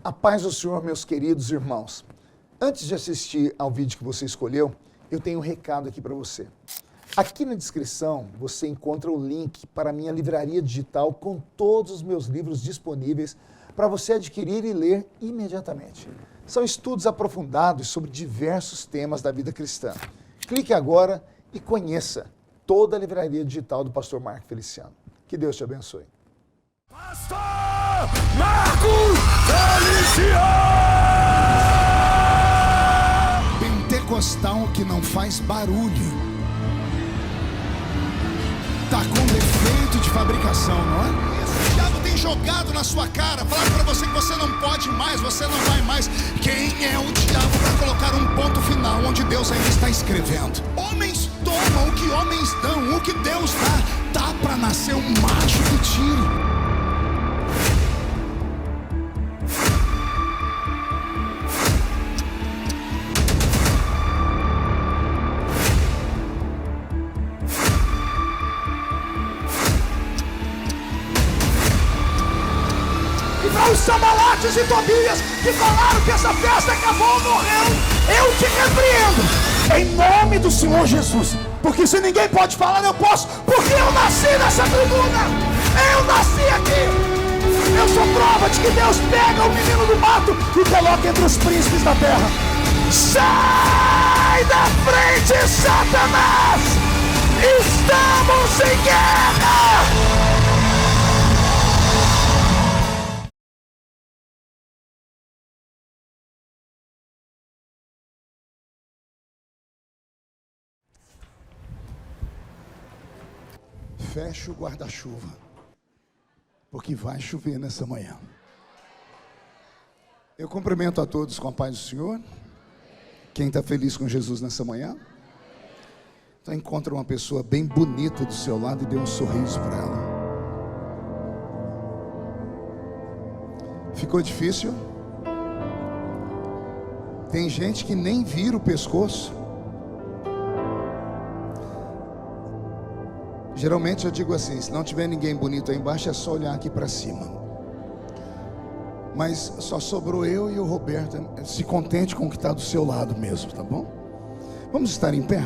A paz do Senhor, meus queridos irmãos. Antes de assistir ao vídeo que você escolheu, eu tenho um recado aqui para você. Aqui na descrição você encontra o link para a minha livraria digital com todos os meus livros disponíveis para você adquirir e ler imediatamente. São estudos aprofundados sobre diversos temas da vida cristã. Clique agora e conheça toda a livraria digital do pastor Marco Feliciano. Que Deus te abençoe. Pastor Marcos Feliciano! Pentecostal que não faz barulho. Tá com defeito de fabricação, não é? O diabo tem jogado na sua cara, falado pra você que você não pode mais, você não vai mais. Quem é o diabo para colocar um ponto final onde Deus ainda está escrevendo? Homens tomam o que homens dão, o que Deus dá. Tá pra nascer um macho que tire. Os Samalates e Tobias que falaram que essa festa acabou, morreu, eu te repreendo em nome do Senhor Jesus, porque se ninguém pode falar, eu posso, porque eu nasci nessa tribuna, eu nasci aqui, eu sou prova de que Deus pega o menino do mato e coloca entre os príncipes da terra. Sai da frente, Satanás, estamos em guerra. Fecha o guarda-chuva, porque vai chover nessa manhã. Eu cumprimento a todos com a paz do Senhor. Quem está feliz com Jesus nessa manhã? Então encontra uma pessoa bem bonita do seu lado e dê um sorriso para ela. Ficou difícil? Tem gente que nem vira o pescoço. Geralmente eu digo assim, se não tiver ninguém bonito aí embaixo, é só olhar aqui para cima. Mas só sobrou eu e o Roberto. Se contente com o que está do seu lado mesmo, tá bom? Vamos estar em pé?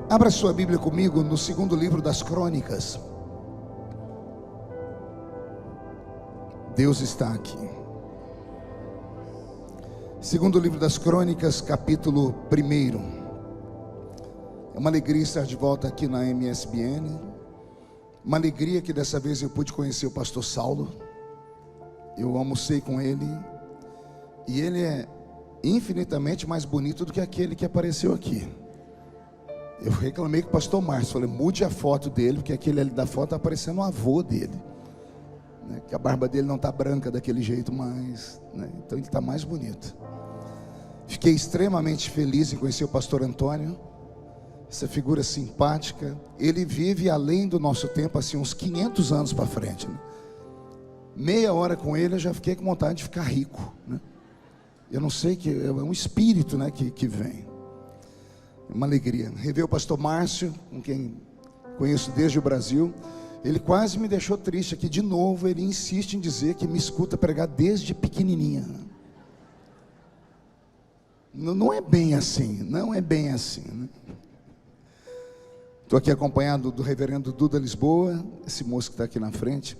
Abra sua Bíblia comigo no segundo livro das Crônicas. Deus está aqui. Segundo livro das Crônicas, capítulo 1. É uma alegria estar de volta aqui na MSBN. Uma alegria que dessa vez eu pude conhecer o pastor Saulo. Eu almocei com ele. E ele é infinitamente mais bonito do que aquele que apareceu aqui. Eu reclamei com o pastor Márcio. Falei, mude a foto dele, porque aquele ali da foto está parecendo o avô dele, né? Que a barba dele não está branca daquele jeito mais, né? Então ele está mais bonito. Fiquei extremamente feliz em conhecer o pastor Antônio. Essa figura simpática. Ele vive além do nosso tempo, assim, uns 500 anos para frente, né? Meia hora com ele eu já fiquei com vontade de ficar rico, né? Eu não sei, que é um espírito, né, que vem. Uma alegria. Rever o pastor Márcio, com quem conheço desde o Brasil. Ele quase me deixou triste aqui de novo. Ele insiste em dizer que me escuta pregar desde pequenininha. Não é bem assim, não é bem assim, né? Estou aqui acompanhado do reverendo Duda Lisboa, esse moço que está aqui na frente.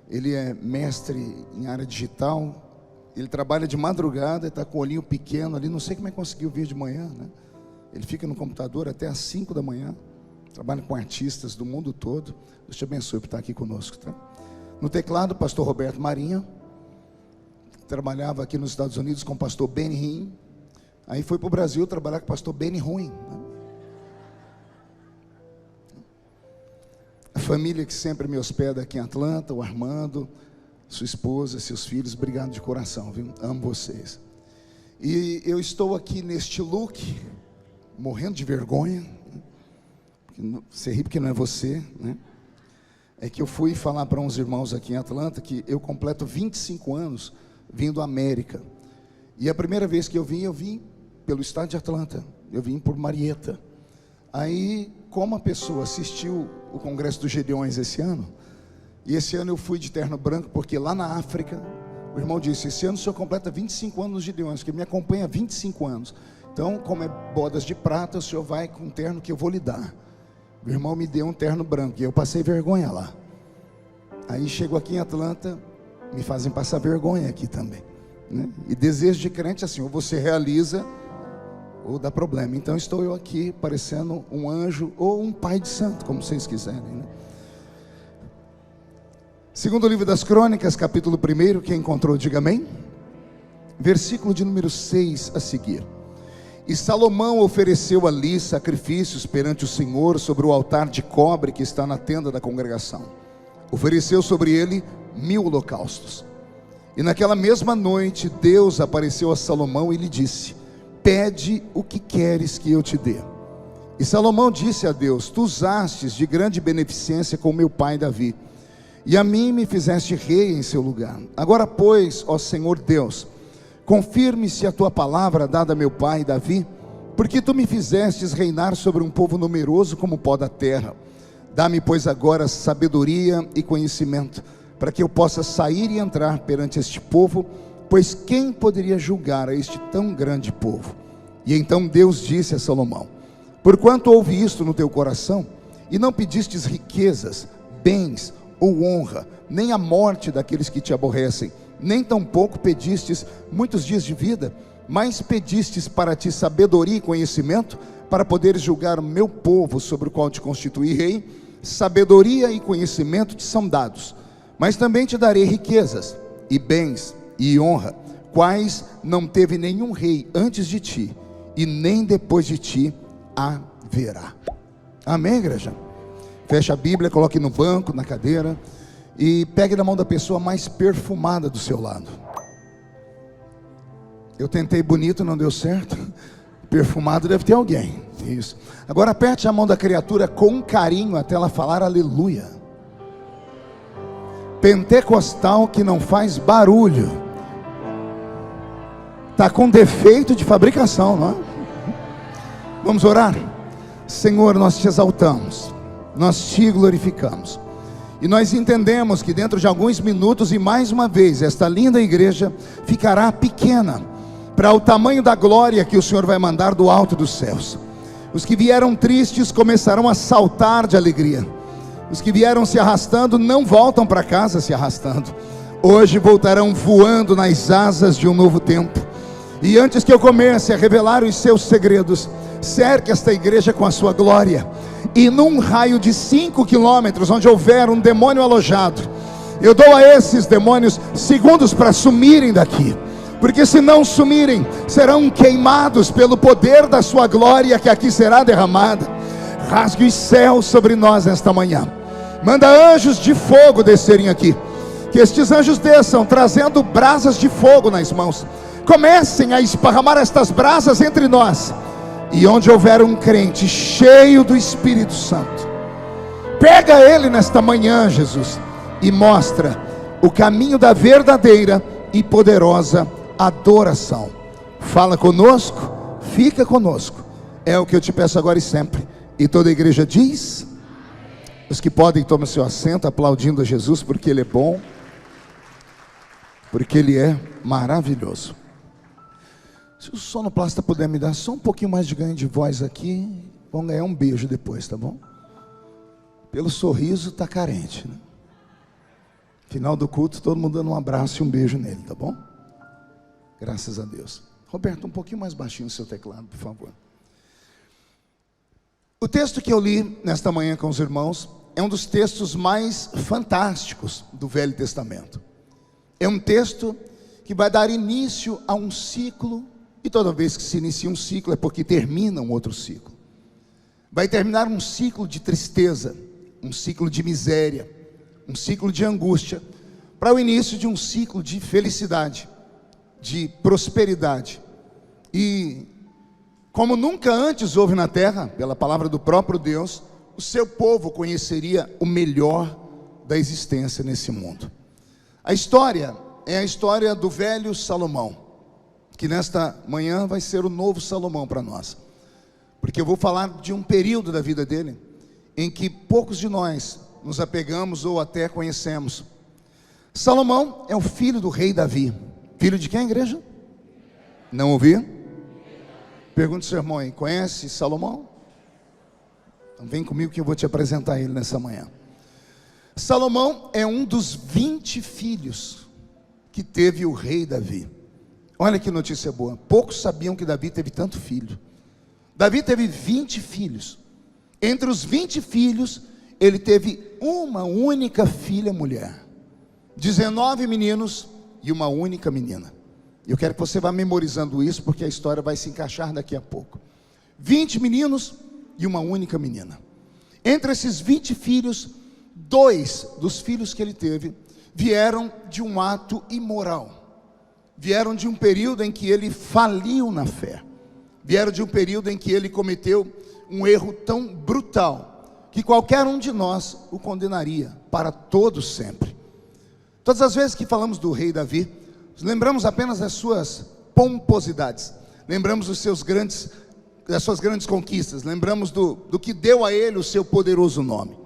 Ele é mestre em área digital. Ele trabalha de madrugada, está com o olhinho pequeno ali. Não sei como é que conseguiu vir de manhã, né? Ele fica no computador até às 5 da manhã. Trabalha com artistas do mundo todo. Deus te abençoe por estar aqui conosco, tá? No teclado, o pastor Roberto Marinho. Trabalhava aqui nos Estados Unidos com o pastor Benny Hinn. Aí foi para o Brasil trabalhar com o pastor Benny Ruim, né? A família que sempre me hospeda aqui em Atlanta, o Armando, sua esposa, seus filhos, obrigado de coração, viu? Amo vocês. E eu estou aqui neste look, morrendo de vergonha. Você ri porque não é você, né? É que eu fui falar para uns irmãos aqui em Atlanta que eu completo 25 anos vindo à América. E a primeira vez que eu vim pelo estado de Atlanta. Eu vim por Marietta. Aí, como a pessoa assistiu o Congresso dos Gedeões esse ano, e esse ano eu fui de terno branco, porque lá na África, O irmão disse: esse ano o senhor completa 25 anos nos Gideões, que me acompanha há 25 anos. Então, como é bodas de prata, o senhor vai com um terno que eu vou lhe dar. O irmão me deu um terno branco e eu passei vergonha lá. Aí chego aqui em Atlanta, me fazem passar vergonha aqui também, né? E desejo de crente assim, ou você realiza ou dá problema. Então estou eu aqui parecendo um anjo ou um pai de santo, como vocês quiserem, né? Segundo livro das Crônicas, capítulo 1, quem encontrou, diga amém. Versículo de número 6 a seguir. E Salomão ofereceu ali sacrifícios perante o Senhor sobre o altar de cobre que está na tenda da congregação. Ofereceu sobre ele 1000 holocaustos. E naquela mesma noite Deus apareceu a Salomão e lhe disse: pede o que queres que eu te dê. E Salomão disse a Deus: tu usastes de grande beneficência com meu pai Davi, e a mim me fizeste rei em seu lugar. Agora pois, ó Senhor Deus, confirme-se a tua palavra dada a meu pai Davi, porque tu me fizestes reinar sobre um povo numeroso como o pó da terra. Dá-me pois agora sabedoria e conhecimento, para que eu possa sair e entrar perante este povo, pois quem poderia julgar a este tão grande povo? E então Deus disse a Salomão: porquanto houve isto no teu coração, e não pedistes riquezas, bens ou honra, nem a morte daqueles que te aborrecem, nem tampouco pedistes muitos dias de vida, mas pedistes para ti sabedoria e conhecimento, para poderes julgar o meu povo sobre o qual te constituí rei. Sabedoria e conhecimento te são dados, mas também te darei riquezas, e bens, e honra, quais não teve nenhum rei antes de ti, e nem depois de ti haverá. Amém, igreja? Feche a Bíblia, coloque no banco, na cadeira, e pegue na mão da pessoa mais perfumada do seu lado. Eu tentei bonito, não deu certo. Perfumado deve ter alguém. Isso. Agora aperte a mão da criatura com carinho até ela falar aleluia. Pentecostal que não faz barulho. Está com defeito de fabricação, não é? Vamos orar? Senhor, nós te exaltamos, nós te glorificamos, e nós entendemos que dentro de alguns minutos, e mais uma vez, esta linda igreja ficará pequena para o tamanho da glória que o Senhor vai mandar do alto dos céus. Os que vieram tristes começarão a saltar de alegria. Os que vieram se arrastando não voltam para casa se arrastando. Hoje voltarão voando nas asas de um novo tempo. E antes que eu comece a revelar os seus segredos, cerque esta igreja com a sua glória, e num raio de 5 quilômetros, onde houver um demônio alojado, eu dou a esses demônios segundos para sumirem daqui, porque se não sumirem, serão queimados pelo poder da sua glória que aqui será derramada. Rasgue os céus sobre nós nesta manhã. Manda anjos de fogo descerem aqui, que estes anjos desçam trazendo brasas de fogo nas mãos. Comecem a esparramar estas brasas entre nós, e onde houver um crente cheio do Espírito Santo, pega ele nesta manhã, Jesus, e mostra o caminho da verdadeira e poderosa adoração. Fala conosco, fica conosco, é o que eu te peço agora e sempre. E toda a igreja diz: os que podem, tomem seu assento, aplaudindo a Jesus, porque Ele é bom, porque Ele é maravilhoso. Se o sonoplasta puder me dar só um pouquinho mais de ganho de voz aqui, vamos ganhar um beijo depois, tá bom? Pelo sorriso tá carente, né? Final do culto, todo mundo dando um abraço e um beijo nele, tá bom? Graças a Deus. Roberto, um pouquinho mais baixinho o seu teclado, por favor. O texto que eu li nesta manhã com os irmãos é um dos textos mais fantásticos do Velho Testamento. É um texto que vai dar início a um ciclo. E toda vez que se inicia um ciclo é porque termina um outro ciclo. Vai terminar um ciclo de tristeza, um ciclo de miséria, um ciclo de angústia, para o início de um ciclo de felicidade, de prosperidade. E como nunca antes houve na terra, pela palavra do próprio Deus, o seu povo conheceria o melhor da existência nesse mundo. A história é a história do velho Salomão, que nesta manhã vai ser o novo Salomão para nós, porque eu vou falar de um período da vida dele, em que poucos de nós nos apegamos ou até conhecemos. Salomão é o filho do rei Davi. Filho de quem, igreja? Não ouvi? Pergunta ao seu irmão aí, conhece Salomão? Então vem comigo que eu vou te apresentar ele nessa manhã. Salomão é um dos 20 filhos que teve o rei Davi. Olha que notícia boa. Poucos sabiam que Davi teve tanto filho. Davi teve 20 filhos. Entre os 20 filhos, ele teve uma única filha mulher. 19 meninos e uma única menina. Eu quero que você vá memorizando isso, porque a história vai se encaixar daqui a pouco. 20 meninos e uma única menina. Entre esses 20 filhos, 2 dos filhos que ele teve vieram de um ato imoral. Vieram de um período em que ele faliu na fé. Vieram de um período em que ele cometeu um erro tão brutal que qualquer um de nós o condenaria para todo sempre. Todas as vezes que falamos do rei Davi, lembramos apenas das suas pomposidades, lembramos das suas grandes conquistas, lembramos do que deu a ele o seu poderoso nome.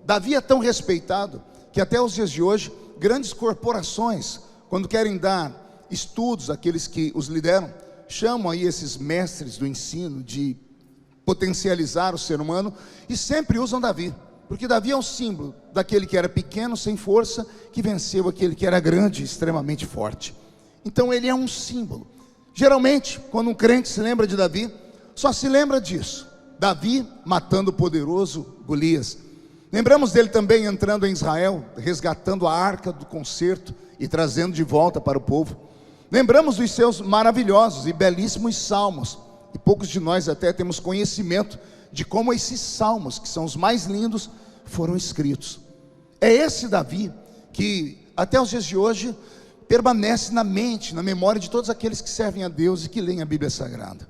Davi é tão respeitado que até os dias de hoje, grandes corporações, quando querem dar estudos àqueles que os lideram, chamam aí esses mestres do ensino de potencializar o ser humano e sempre usam Davi, porque Davi é um símbolo daquele que era pequeno, sem força, que venceu aquele que era grande, extremamente forte. Então ele é um símbolo. Geralmente, quando um crente se lembra de Davi, só se lembra disso: Davi matando o poderoso Golias. Lembramos dele também entrando em Israel, resgatando a arca do concerto e trazendo de volta para o povo. Lembramos dos seus maravilhosos e belíssimos salmos, e poucos de nós até temos conhecimento de como esses salmos, que são os mais lindos, foram escritos. É esse Davi que até os dias de hoje permanece na mente, na memória de todos aqueles que servem a Deus e que leem a Bíblia Sagrada.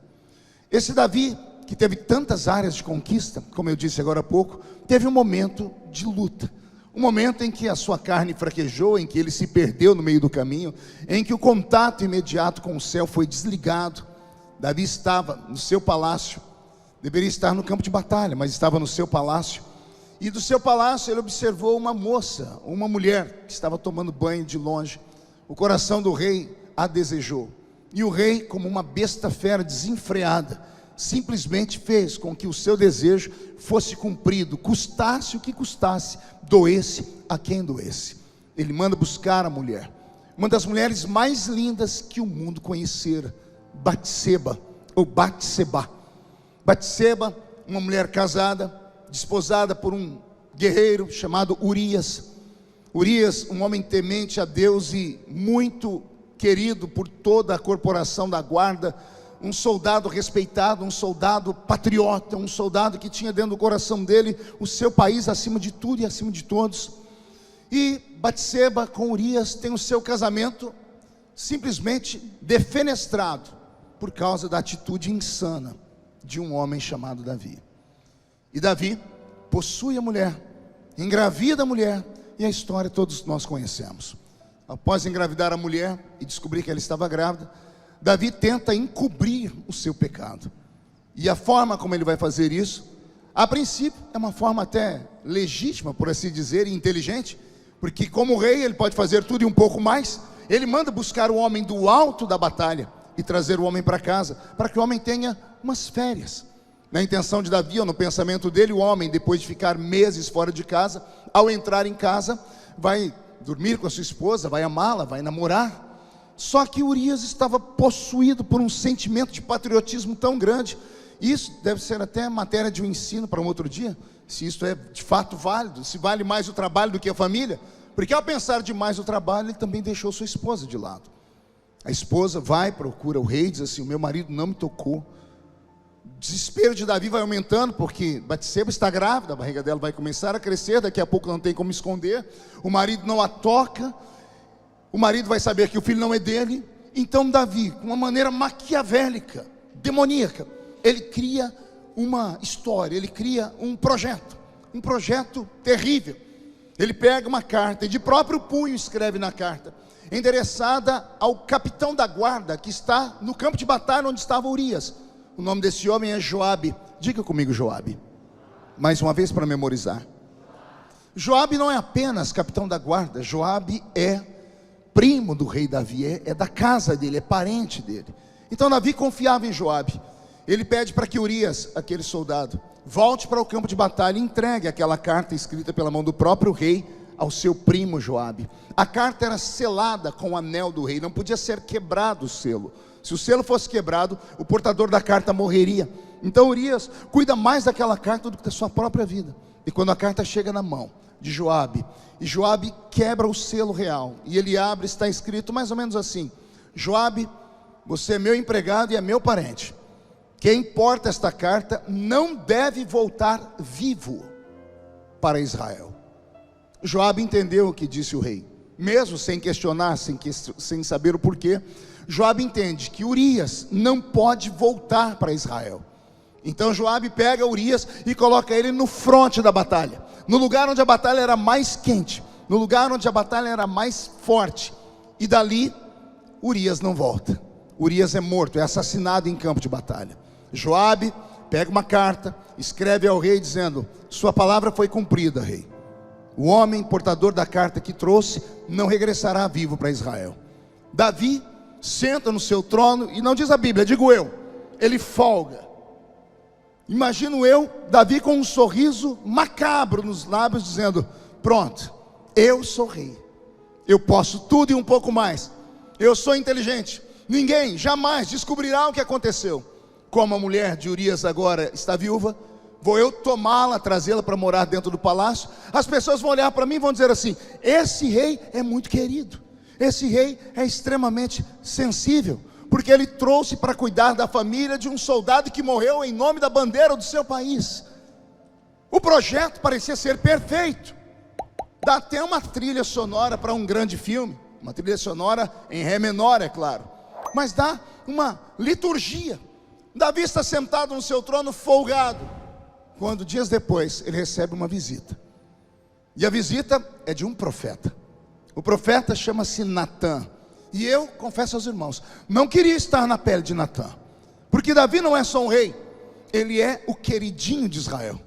Esse Davi, que teve tantas áreas de conquista, como eu disse agora há pouco, teve um momento de luta. Um momento em que a sua carne fraquejou, em que ele se perdeu no meio do caminho, em que o contato imediato com o céu foi desligado. Davi estava no seu palácio, deveria estar no campo de batalha, mas estava no seu palácio. E do seu palácio ele observou uma moça, uma mulher, que estava tomando banho de longe. O coração do rei a desejou. E o rei, como uma besta fera desenfreada, simplesmente fez com que o seu desejo fosse cumprido, custasse o que custasse, doesse a quem doesse. Ele manda buscar a mulher, uma das mulheres mais lindas que o mundo conhecera, Batseba, ou Batseba. Batseba, uma mulher casada, desposada por um guerreiro chamado Urias. Urias, um homem temente a Deus e muito querido por toda a corporação da guarda, um soldado respeitado, um soldado patriota, um soldado que tinha dentro do coração dele o seu país acima de tudo e acima de todos. E Batseba com Urias tem o seu casamento simplesmente defenestrado por causa da atitude insana de um homem chamado Davi. E Davi possui a mulher, engravida a mulher, e a história todos nós conhecemos. Após engravidar a mulher e descobrir que ela estava grávida, Davi tenta encobrir o seu pecado. E a forma como ele vai fazer isso, a princípio, é uma forma até legítima, por assim dizer, e inteligente, porque como rei ele pode fazer tudo e um pouco mais. Ele manda buscar o homem do alto da batalha e trazer o homem para casa, para que o homem tenha umas férias. Na intenção de Davi, ou no pensamento dele, o homem, depois de ficar meses fora de casa, ao entrar em casa, vai dormir com a sua esposa, vai amá-la, vai namorar. Só que Urias estava possuído por um sentimento de patriotismo tão grande. Isso deve ser até matéria de um ensino para um outro dia, se isso é de fato válido, se vale mais o trabalho do que a família. Porque ao pensar demais no trabalho, ele também deixou sua esposa de lado. A esposa vai, procura o rei e diz assim: o meu marido não me tocou. O desespero de Davi vai aumentando, porque Batseba está grávida, a barriga dela vai começar a crescer, daqui a pouco não tem como esconder. O marido não a toca, o marido vai saber que o filho não é dele. Então Davi, com uma maneira maquiavélica, demoníaca, ele cria uma história, ele cria um projeto terrível. Ele pega uma carta e de próprio punho escreve na carta, endereçada ao capitão da guarda, que está no campo de batalha onde estava Urias. O nome desse homem é Joabe. Diga comigo, Joabe. Mais uma vez para memorizar. Joabe não é apenas capitão da guarda, Joabe é primo do rei Davi, é da casa dele, é parente dele. Então Davi confiava em Joabe. Ele pede para que Urias, aquele soldado, volte para o campo de batalha e entregue aquela carta escrita pela mão do próprio rei ao seu primo Joabe. A carta era selada com o anel do rei, não podia ser quebrado o selo. Se o selo fosse quebrado, o portador da carta morreria. Então Urias cuida mais daquela carta do que da sua própria vida. E quando a carta chega na mão de Joabe, e Joabe quebra o selo real, e ele abre, está escrito mais ou menos assim: Joabe, você é meu empregado e é meu parente. Quem porta esta carta não deve voltar vivo para Israel. Joabe entendeu o que disse o rei, mesmo sem questionar, sem saber o porquê. Joabe entende que Urias não pode voltar para Israel. Então Joabe pega Urias e coloca ele no fronte da batalha, no lugar onde a batalha era mais quente, no lugar onde a batalha era mais forte. E dali Urias não volta. Urias é morto, é assassinado em campo de batalha. Joabe pega uma carta, escreve ao rei dizendo: sua palavra foi cumprida, rei. O homem portador da carta que trouxe não regressará vivo para Israel. Davi senta no seu trono, e não diz a Bíblia, digo eu, ele folga. Imagino eu, Davi com um sorriso macabro nos lábios, dizendo: pronto, eu sou rei, eu posso tudo e um pouco mais, eu sou inteligente, ninguém jamais descobrirá o que aconteceu. Como a mulher de Urias agora está viúva, vou eu tomá-la, trazê-la para morar dentro do palácio. As pessoas vão olhar para mim e vão dizer assim: esse rei é muito querido, esse rei é extremamente sensível, porque ele trouxe para cuidar da família de um soldado que morreu em nome da bandeira do seu país. O projeto parecia ser perfeito, dá até uma trilha sonora para um grande filme, uma trilha sonora em ré menor, é claro, mas dá uma liturgia. Davi está sentado no seu trono folgado, quando dias depois ele recebe uma visita, e a visita é de um profeta. O profeta chama-se Natã. E eu confesso aos irmãos, não queria estar na pele de Natã, porque Davi não é só um rei, ele é o queridinho de Israel.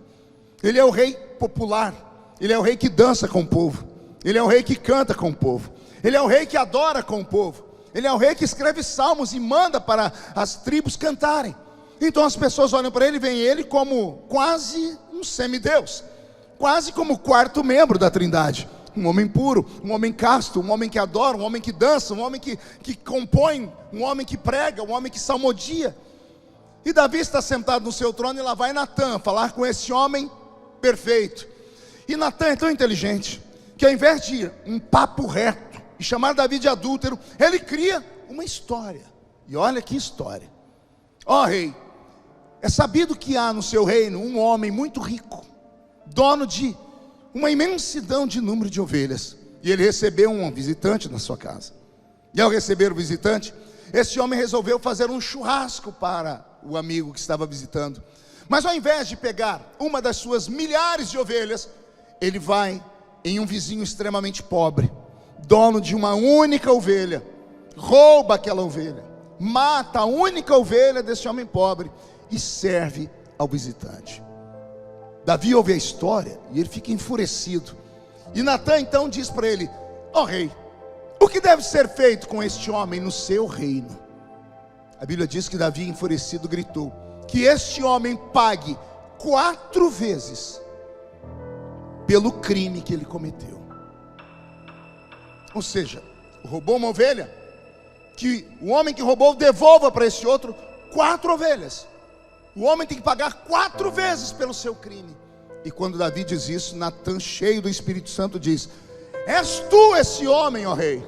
Ele é o rei popular, ele é o rei que dança com o povo, ele é o rei que canta com o povo, ele é o rei que adora com o povo, ele é o rei que escreve salmos e manda para as tribos cantarem. Então as pessoas olham para ele e veem ele como quase um semideus, quase como o quarto membro da Trindade. Um homem puro, um homem casto, um homem que adora, um homem que dança, um homem que compõe, um homem que prega, um homem que salmodia. E Davi está sentado no seu trono, e lá vai Natã falar com esse homem perfeito. E Natã é tão inteligente que, ao invés de um papo reto e chamar Davi de adúltero, ele cria uma história. E olha que história. Ó rei, é sabido que há no seu reino um homem muito rico, dono de uma imensidão de número de ovelhas, e ele recebeu um visitante na sua casa. E ao receber o visitante, esse homem resolveu fazer um churrasco para o amigo que estava visitando. Mas ao invés de pegar uma das suas milhares de ovelhas, ele vai em um vizinho extremamente pobre, dono de uma única ovelha, rouba aquela ovelha, mata a única ovelha desse homem pobre e serve ao visitante. Davi ouve a história e ele fica enfurecido. E Natã então diz para ele: ó rei, o que deve ser feito com este homem no seu reino? A Bíblia diz que Davi, enfurecido, gritou: que este homem pague 4 vezes pelo crime que ele cometeu. Ou seja, roubou uma ovelha, que o homem que roubou devolva para esse outro 4 ovelhas. O homem tem que pagar 4 vezes pelo seu crime. E quando Davi diz isso, Natã, cheio do Espírito Santo, diz: és tu esse homem, ó rei,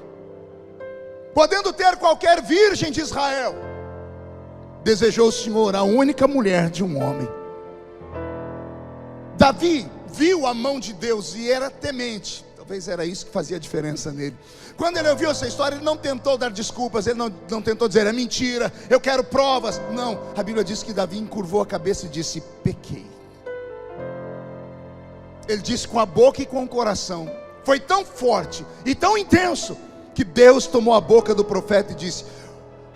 podendo ter qualquer virgem de Israel, desejou o Senhor a única mulher de um homem. Davi viu a mão de Deus e era temente. Talvez era isso que fazia a diferença nele. Quando ele ouviu essa história, ele não tentou dar desculpas, ele não tentou dizer: é mentira, eu quero provas. Não, a Bíblia diz que Davi encurvou a cabeça e disse: pequei. Ele disse com a boca e com o coração. Foi tão forte e tão intenso que Deus tomou a boca do profeta e disse: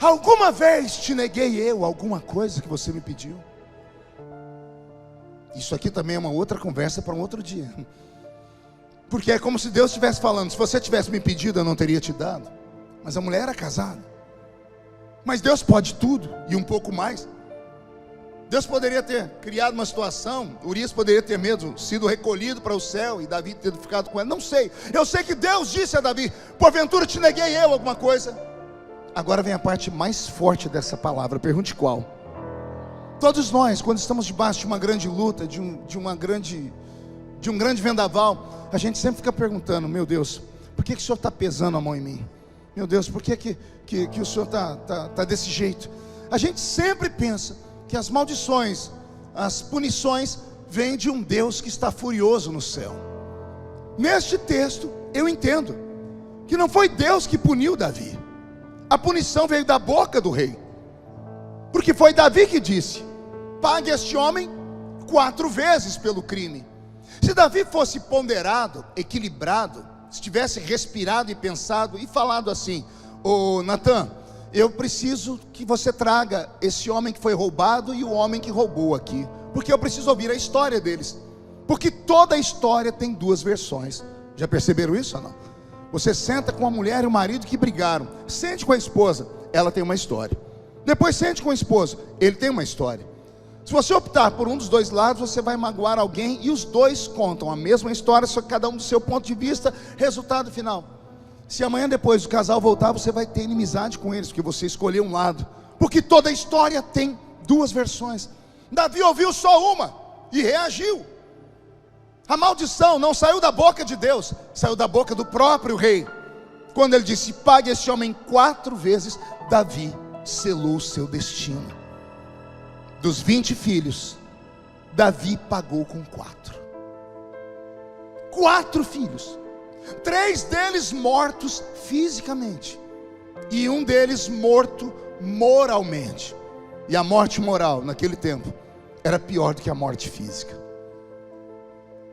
alguma vez te neguei eu alguma coisa que você me pediu? Isso aqui também é uma outra conversa para um outro dia. Porque é como se Deus estivesse falando: se você tivesse me pedido, eu não teria te dado. Mas a mulher era casada. Mas Deus pode tudo e um pouco mais. Deus poderia ter criado uma situação, Urias poderia ter mesmo sido recolhido para o céu e Davi ter ficado com ela, não sei. Eu sei que Deus disse a Davi: porventura te neguei eu alguma coisa? Agora vem a parte mais forte dessa palavra, pergunte qual. Todos nós, quando estamos debaixo de uma grande luta, de um grande vendaval, a gente sempre fica perguntando: meu Deus, por que o Senhor está pesando a mão em mim? Meu Deus, por que o Senhor está desse jeito? A gente sempre pensa que as maldições, as punições vêm de um Deus que está furioso no céu. Neste texto eu entendo que não foi Deus que puniu Davi. A punição veio da boca do rei, porque foi Davi que disse: pague este homem 4 vezes pelo crime. Se Davi fosse ponderado, equilibrado, se tivesse respirado e pensado e falado assim: ô Natan, eu preciso que você traga esse homem que foi roubado e o homem que roubou aqui, porque eu preciso ouvir a história deles, porque toda a história tem 2 versões. Já perceberam isso ou não? Você senta com a mulher e o marido que brigaram, sente com a esposa, ela tem uma história. Depois sente com o esposo, ele tem uma história. Se você optar por um dos 2 lados, você vai magoar alguém, e os 2 contam a mesma história, só que cada um do seu ponto de vista. Resultado final: se amanhã depois o casal voltar, você vai ter inimizade com eles, porque você escolheu um lado, porque toda a história tem 2 versões. Davi ouviu só uma e reagiu. A maldição não saiu da boca de Deus, saiu da boca do próprio rei. Quando ele disse: pague esse homem 4 vezes, Davi selou o seu destino. Dos 20 filhos, Davi pagou com 4. 4 filhos. 3 deles mortos fisicamente, e um deles morto moralmente. E a morte moral naquele tempo era pior do que a morte física.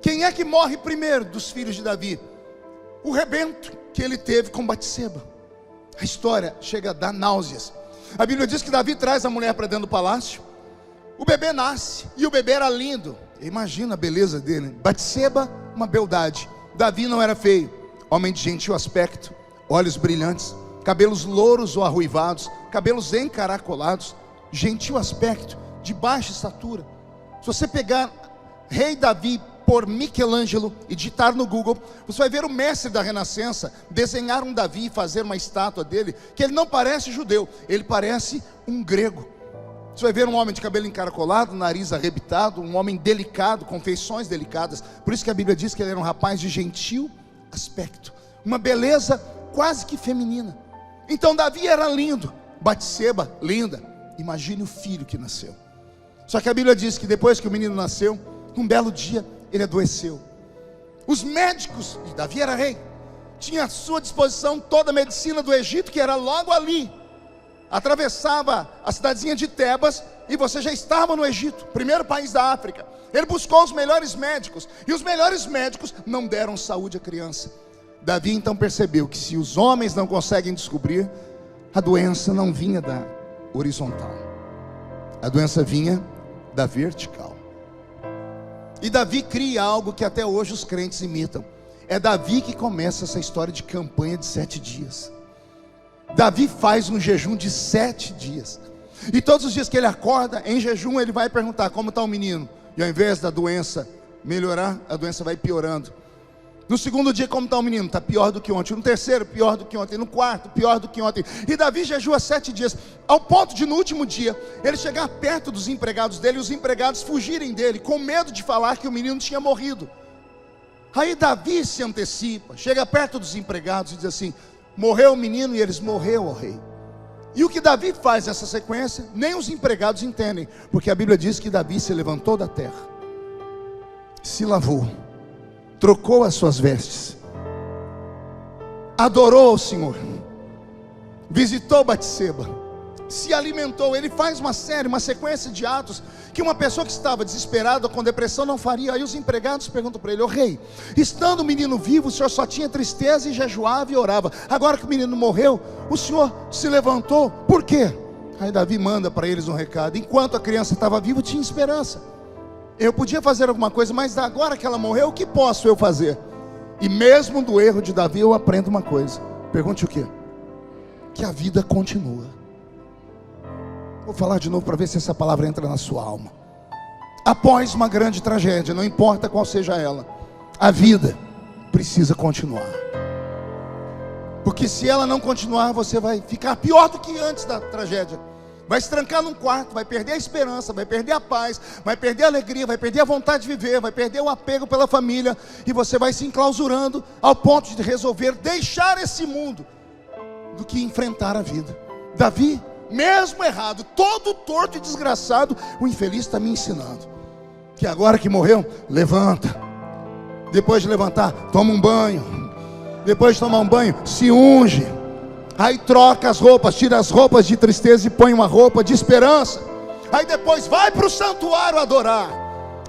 Quem é que morre primeiro dos filhos de Davi? O rebento que ele teve com Batseba. A história chega a dar náuseas. A Bíblia diz que Davi traz a mulher para dentro do palácio. O bebê nasce, e o bebê era lindo. Imagina a beleza dele. Batseba, uma beldade. Davi não era feio, homem de gentil aspecto, olhos brilhantes, cabelos louros ou arruivados, cabelos encaracolados, gentil aspecto, de baixa estatura. Se você pegar Rei Davi por Michelangelo e digitar no Google, você vai ver o mestre da Renascença desenhar um Davi e fazer uma estátua dele, que ele não parece judeu, ele parece um grego. Você vai ver um homem de cabelo encaracolado, nariz arrebitado, um homem delicado, com feições delicadas. Por isso que a Bíblia diz que ele era um rapaz de gentil aspecto, uma beleza quase que feminina. Então Davi era lindo, Batseba linda. Imagine o filho que nasceu. Só que a Bíblia diz que depois que o menino nasceu, um belo dia ele adoeceu. Os médicos, e Davi era rei, tinha à sua disposição toda a medicina do Egito, que era logo ali. Atravessava a cidadezinha de Tebas e você já estava no Egito, primeiro país da África. Ele buscou os melhores médicos, e os melhores médicos não deram saúde à criança. Davi então percebeu que se os homens não conseguem descobrir, a doença não vinha da horizontal, a doença vinha da vertical. E Davi cria algo que até hoje os crentes imitam. É Davi que começa essa história de campanha de 7 dias. Davi faz um jejum de 7 dias. E todos os dias que ele acorda em jejum, ele vai perguntar como está o menino. E ao invés da doença melhorar, a doença vai piorando. No segundo dia, como está o menino? Está pior do que ontem. No terceiro, pior do que ontem. No quarto, pior do que ontem. E Davi jejua 7 dias, ao ponto de no último dia ele chegar perto dos empregados dele, e os empregados fugirem dele, com medo de falar que o menino tinha morrido. Aí Davi se antecipa, chega perto dos empregados e diz assim: morreu o menino, e eles: morreu, ó rei. E o que Davi faz nessa sequência, nem os empregados entendem, porque a Bíblia diz que Davi se levantou da terra, se lavou, trocou as suas vestes, adorou ao Senhor, visitou Batseba, se alimentou. Ele faz uma sequência de atos que uma pessoa que estava desesperada, com depressão, não faria. Aí os empregados perguntam para ele: ô rei, estando o menino vivo, o senhor só tinha tristeza e jejuava e orava. Agora que o menino morreu, o senhor se levantou, por quê? Aí Davi manda para eles um recado: enquanto a criança estava viva, tinha esperança. Eu podia fazer alguma coisa, mas agora que ela morreu, o que posso eu fazer? E mesmo do erro de Davi eu aprendo uma coisa. Pergunte o quê? Que a vida continua. Vou falar de novo para ver se essa palavra entra na sua alma. Após uma grande tragédia, não importa qual seja ela, a vida precisa continuar. Porque se ela não continuar, você vai ficar pior do que antes da tragédia. Vai se trancar num quarto, vai perder a esperança, vai perder a paz, vai perder a alegria, vai perder a vontade de viver, vai perder o apego pela família, e você vai se enclausurando ao ponto de resolver deixar esse mundo do que enfrentar a vida. Davi, mesmo errado, todo torto e desgraçado, o infeliz está me ensinando que agora que morreu, levanta. Depois de levantar, toma um banho. Depois de tomar um banho, se unge. Aí troca as roupas, tira as roupas de tristeza e põe uma roupa de esperança. Aí depois vai para o santuário adorar.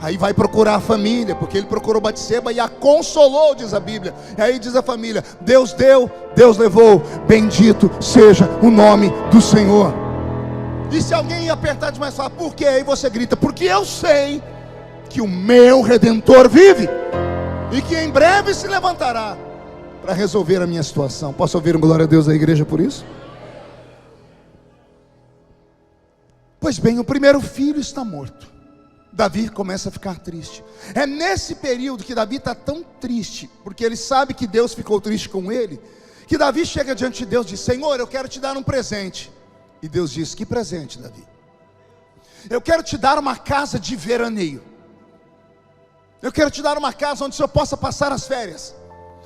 Aí vai procurar a família, porque ele procurou Batseba e a consolou, diz a Bíblia. E aí diz a família: Deus deu, Deus levou, bendito seja o nome do Senhor. E se alguém ia apertar demais, falar: por quê? Aí você grita: porque eu sei que o meu Redentor vive, e que em breve se levantará para resolver a minha situação. Posso ouvir um glória a Deus da igreja por isso? Pois bem, o primeiro filho está morto. Davi começa a ficar triste. É nesse período que Davi está tão triste, porque ele sabe que Deus ficou triste com ele, que Davi chega diante de Deus e diz: Senhor, eu quero te dar um presente. E Deus diz: que presente, Davi? Eu quero te dar uma casa de veraneio. Eu quero te dar uma casa onde o Senhor possa passar as férias.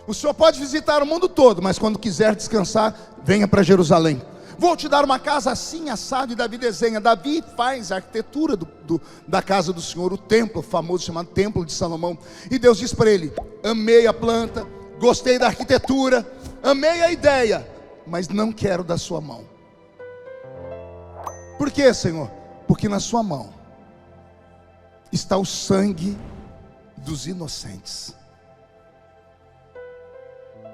O Senhor pode visitar o mundo todo, mas quando quiser descansar, venha para Jerusalém. Vou te dar uma casa assim, assado. E Davi desenha. Davi faz a arquitetura da casa do Senhor, o templo famoso chamado Templo de Salomão. E Deus diz para ele: amei a planta, gostei da arquitetura, amei a ideia, mas não quero da sua mão. Por quê, Senhor? Porque na sua mão está o sangue dos inocentes.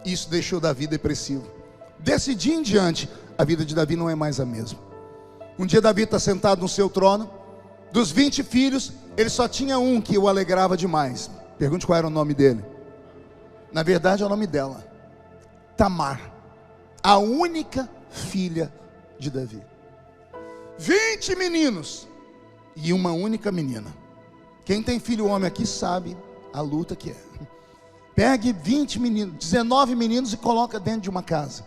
Isso deixou Davi depressivo. Desse dia em diante, a vida de Davi não é mais a mesma. Um dia Davi está sentado no seu trono. Dos 20 filhos, ele só tinha um que o alegrava demais. Pergunte qual era o nome dele. Na verdade é o nome dela: Tamar, a única filha de Davi. 20 meninos e uma única menina. Quem tem filho homem aqui sabe a luta que é. Pegue 20 meninos, 19 meninos e coloca dentro de uma casa.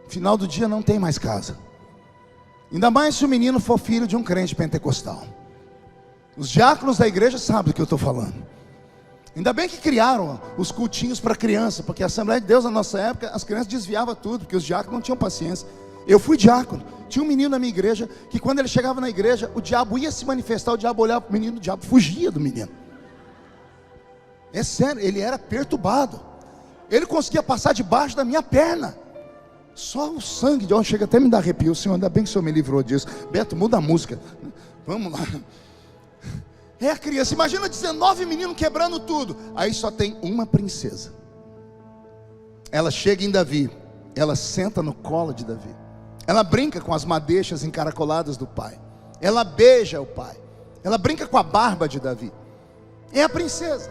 Final do dia não tem mais casa. Ainda mais se o menino for filho de um crente pentecostal. Os diáconos da igreja sabem do que eu estou falando. Ainda bem que criaram os cultinhos para criança, porque a Assembleia de Deus na nossa época, as crianças desviavam tudo, porque os diáconos não tinham paciência. Eu fui diácono. Tinha um menino na minha igreja que quando ele chegava na igreja, o diabo ia se manifestar, o diabo olhava para o menino, o diabo fugia do menino. É sério, ele era perturbado. Ele conseguia passar debaixo da minha perna. Só o sangue de onde chega até me dá arrepio. Senhor, ainda bem que o Senhor me livrou disso. Beto, muda a música. Vamos lá. É a criança, imagina 19 meninos quebrando tudo. Aí só tem uma princesa. Ela chega em Davi, ela senta no colo de Davi, ela brinca com as madeixas encaracoladas do pai, ela beija o pai, ela brinca com a barba de Davi. É a princesa.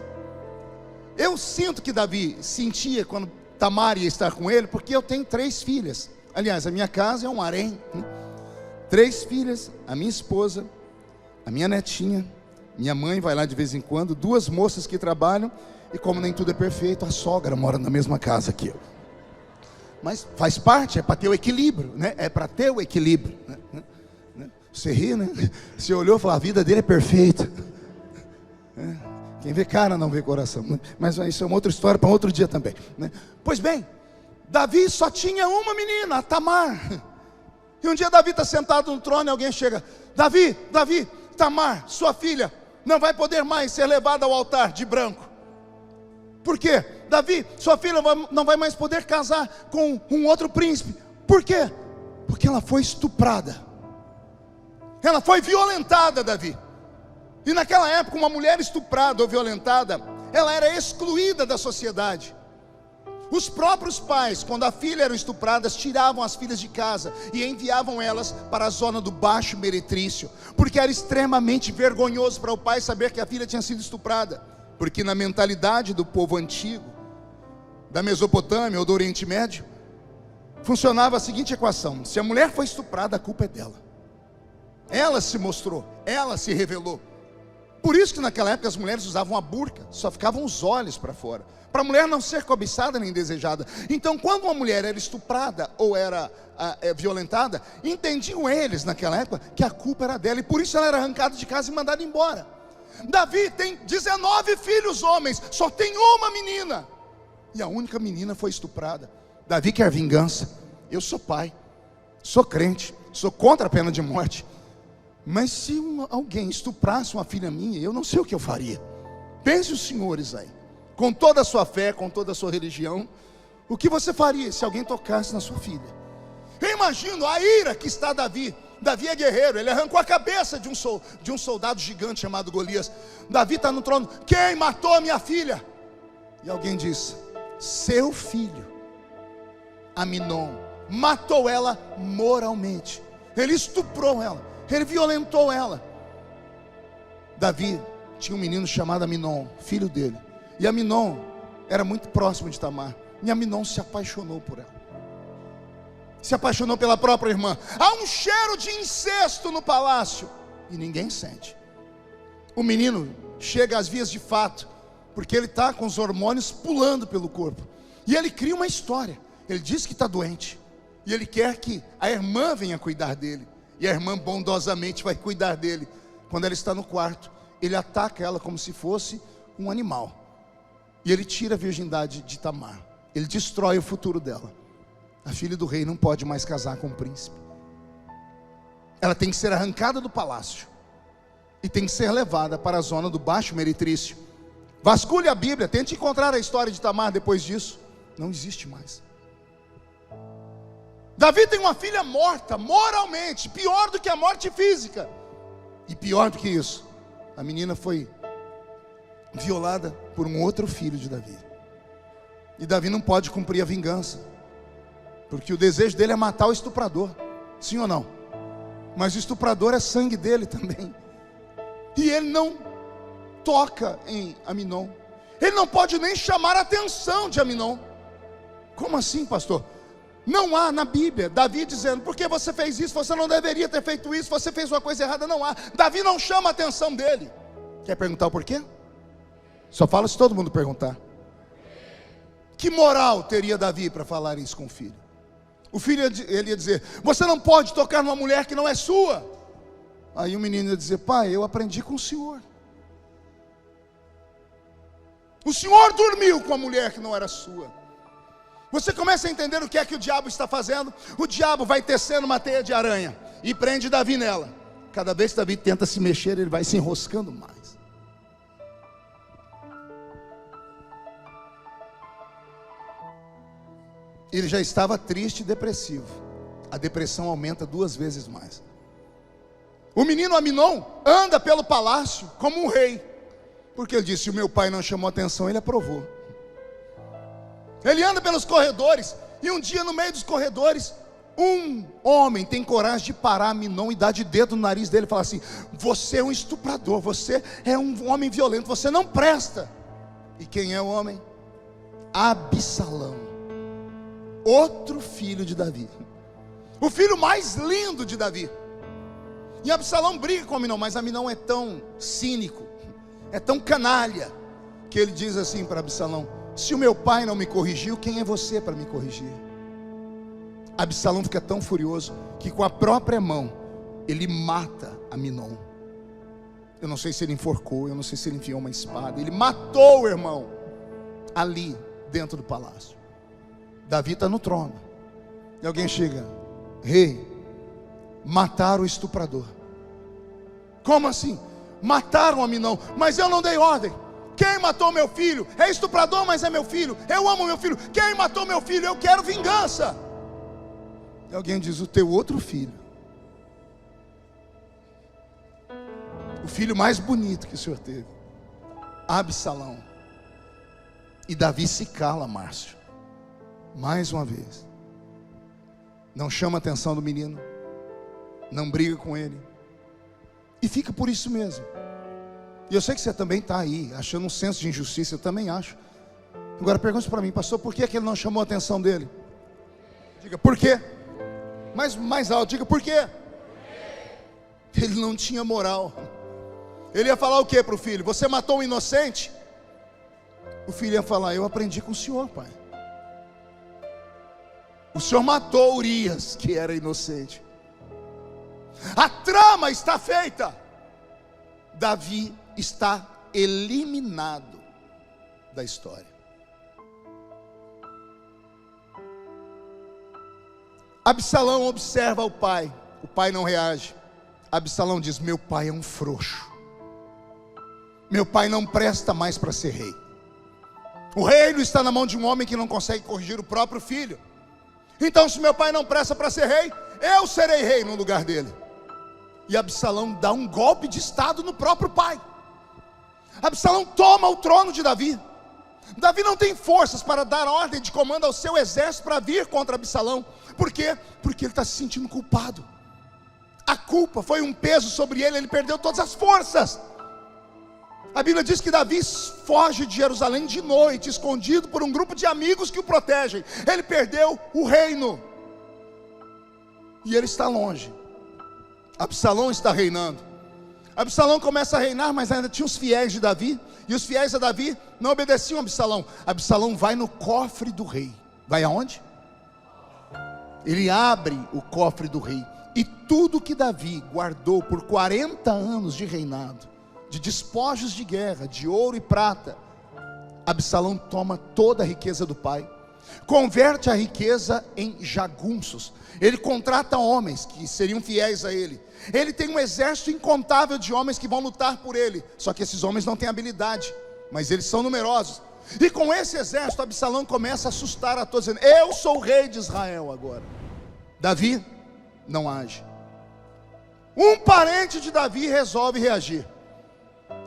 Eu sinto que Davi sentia quando Tamar ia estar com ele, porque eu tenho 3 filhas. Aliás, a minha casa é um harém, né? 3 filhas, a minha esposa, a minha netinha, minha mãe vai lá de vez em quando, 2 moças que trabalham, e como nem tudo é perfeito, a sogra mora na mesma casa que eu. Mas faz parte, é para ter o equilíbrio, né? É para ter o equilíbrio, né? Você ri, né? Você olhou e falou: a vida dele é perfeita. Quem vê cara não vê coração, né? Mas isso é uma outra história para outro dia também, né? Pois bem, Davi só tinha uma menina, a Tamar. E um dia Davi está sentado no trono e alguém chega: Davi, Tamar, sua filha, não vai poder mais ser levada ao altar de branco. Por quê? Davi, sua filha não vai mais poder casar com um outro príncipe. Por quê? Porque ela foi estuprada. Ela foi violentada, Davi. E naquela época, uma mulher estuprada ou violentada, ela era excluída da sociedade. Os próprios pais, quando a filha eram estupradas, tiravam as filhas de casa e enviavam elas para a zona do Baixo Meretrício, porque era extremamente vergonhoso para o pai saber que a filha tinha sido estuprada. Porque na mentalidade do povo antigo, da Mesopotâmia ou do Oriente Médio, funcionava a seguinte equação: se a mulher foi estuprada, a culpa é dela. Ela se mostrou, ela se revelou. Por isso que naquela época as mulheres usavam a burca, só ficavam os olhos para fora, para a mulher não ser cobiçada nem desejada. Então, quando uma mulher era estuprada ou era violentada, entendiam eles naquela época que a culpa era dela, e por isso ela era arrancada de casa e mandada embora. Davi tem 19 filhos homens, só tem uma menina, e a única menina foi estuprada. Davi quer vingança. Eu sou pai, sou crente, sou contra a pena de morte, mas se alguém estuprasse uma filha minha, eu não sei o que eu faria. Pense os senhores aí, com toda a sua fé, com toda a sua religião, o que você faria se alguém tocasse na sua filha? Eu imagino a ira que está Davi. Davi é guerreiro, ele arrancou a cabeça de um soldado gigante chamado Golias. Davi está no trono. Quem matou a minha filha? E alguém diz: seu filho Aminon matou ela moralmente. Ele estuprou ela, ele violentou ela. Davi tinha um menino chamado Aminon, filho dele. E Aminon era muito próximo de Tamar. E Aminon se apaixonou por ela, se apaixonou pela própria irmã. Há um cheiro de incesto no palácio e ninguém sente. O menino chega às vias de fato, porque ele está com os hormônios pulando pelo corpo. E ele cria uma história. Ele diz que está doente, e ele quer que a irmã venha cuidar dele. E a irmã bondosamente vai cuidar dele. Quando ela está no quarto, ele ataca ela como se fosse um animal. E ele tira a virgindade de Tamar. Ele destrói o futuro dela. A filha do rei não pode mais casar com o príncipe. Ela tem que ser arrancada do palácio e tem que ser levada para a zona do Baixo Meretrício. Vasculhe a Bíblia, tente encontrar a história de Tamar depois disso. Não existe mais. Davi tem uma filha morta moralmente, pior do que a morte física. E pior do que isso, a menina foi violada por um outro filho de Davi. E Davi não pode cumprir a vingança, porque o desejo dele é matar o estuprador. Sim ou não? Mas o estuprador é sangue dele também. E ele não toca em Aminon. Ele não pode nem chamar a atenção de Aminon. Como assim, pastor? Não há na Bíblia Davi dizendo: por que você fez isso? Você não deveria ter feito isso, você fez uma coisa errada. Não há. Davi não chama a atenção dele. Quer perguntar o porquê? Só fala se todo mundo perguntar. Que moral teria Davi para falar isso com o filho? O filho ele ia dizer: você não pode tocar numa mulher que não é sua. Aí o menino ia dizer: pai, eu aprendi com o senhor. O senhor dormiu com a mulher que não era sua. Você começa a entender o que é que o diabo está fazendo? O diabo vai tecendo uma teia de aranha e prende Davi nela. Cada vez que Davi tenta se mexer, ele vai se enroscando mais. Ele já estava triste e depressivo. A depressão aumenta 2 vezes mais. O menino Aminon anda pelo palácio como um rei, porque ele disse: o meu pai não chamou atenção, ele aprovou. Ele anda pelos corredores, e um dia no meio dos corredores, um homem tem coragem de parar Aminon e dar de dedo no nariz dele e falar assim: você é um estuprador, você é um homem violento, você não presta. E quem é o homem? Absalão, outro filho de Davi, o filho mais lindo de Davi. E Absalão briga com Aminon, mas Aminon é tão cínico, é tão canalha, que ele diz assim para Absalão: se o meu pai não me corrigiu, quem é você para me corrigir? Absalão fica tão furioso que com a própria mão ele mata Aminon. Eu não sei se ele enforcou, eu não sei se ele enfiou uma espada. Ele matou o irmão ali dentro do palácio. Davi está no trono, e alguém chega: rei, mataram o estuprador. Como assim? Mataram Aminon, mas eu não dei ordem. Quem matou meu filho? É estuprador, mas é meu filho. Eu amo meu filho. Quem matou meu filho? Eu quero vingança. E alguém diz: o teu outro filho, o filho mais bonito que o senhor teve, Absalão. E Davi se cala, Márcio, mais uma vez. Não chama a atenção do menino, não briga com ele, e fica por isso mesmo. E eu sei que você também está aí, achando um senso de injustiça. Eu também acho. Agora pergunte para mim, pastor, por que ele não chamou a atenção dele? Diga, por quê? Mais alto, diga, por quê? Ele não tinha moral. Ele ia falar o que para o filho? Você matou um inocente? O filho ia falar, eu aprendi com o senhor, pai. O senhor matou Urias, que era inocente. A trama está feita. Davi está eliminado da história. Absalão observa o pai não reage. Absalão diz, meu pai é um frouxo, meu pai não presta mais para ser rei. O reino está na mão de um homem que não consegue corrigir o próprio filho. Então se meu pai não presta para ser rei, eu serei rei no lugar dele. E Absalão dá um golpe de estado no próprio pai. Absalão toma o trono de Davi. Davi não tem forças para dar ordem de comando ao seu exército para vir contra Absalão. Por quê? Porque ele está se sentindo culpado. A culpa foi um peso sobre ele, ele perdeu todas as forças. A Bíblia diz que Davi foge de Jerusalém de noite, escondido por um grupo de amigos que o protegem. Ele perdeu o reino. E ele está longe. Absalão está reinando. Absalão começa a reinar, mas ainda tinha os fiéis de Davi. E os fiéis a Davi não obedeciam a Absalão. Absalão vai no cofre do rei. Vai aonde? Ele abre o cofre do rei. E tudo que Davi guardou por 40 anos de reinado, de despojos de guerra, de ouro e prata, Absalão toma toda a riqueza do pai, converte a riqueza em jagunços. Ele contrata homens que seriam fiéis a ele. Ele tem um exército incontável de homens que vão lutar por ele. Só que esses homens não têm habilidade, mas eles são numerosos. E com esse exército, Absalão começa a assustar a todos, dizendo, eu sou o rei de Israel agora. Davi não age. Um parente de Davi resolve reagir.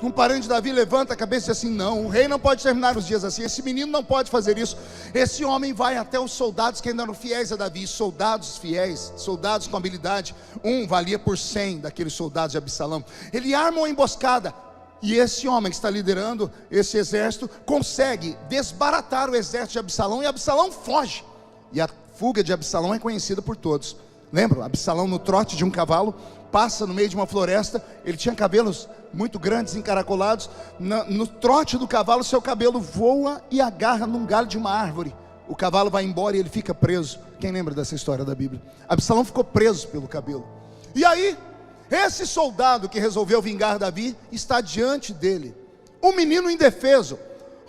Um parente de Davi levanta a cabeça e diz assim, não, o rei não pode terminar os dias assim, esse menino não pode fazer isso. Esse homem vai até os soldados que ainda eram fiéis a Davi, soldados fiéis, soldados com habilidade. Um valia por 100 daqueles soldados de Absalão. Ele arma uma emboscada, e esse homem que está liderando esse exército consegue desbaratar o exército de Absalão, e Absalão foge. E a fuga de Absalão é conhecida por todos. Lembram? Absalão no trote de um cavalo, passa no meio de uma floresta. Ele tinha cabelos muito grandes, encaracolados. No trote do cavalo, seu cabelo voa e agarra num galho de uma árvore. O cavalo vai embora e ele fica preso. Quem lembra dessa história da Bíblia? Absalão ficou preso pelo cabelo. E aí, esse soldado que resolveu vingar Davi está diante dele. Um menino indefeso,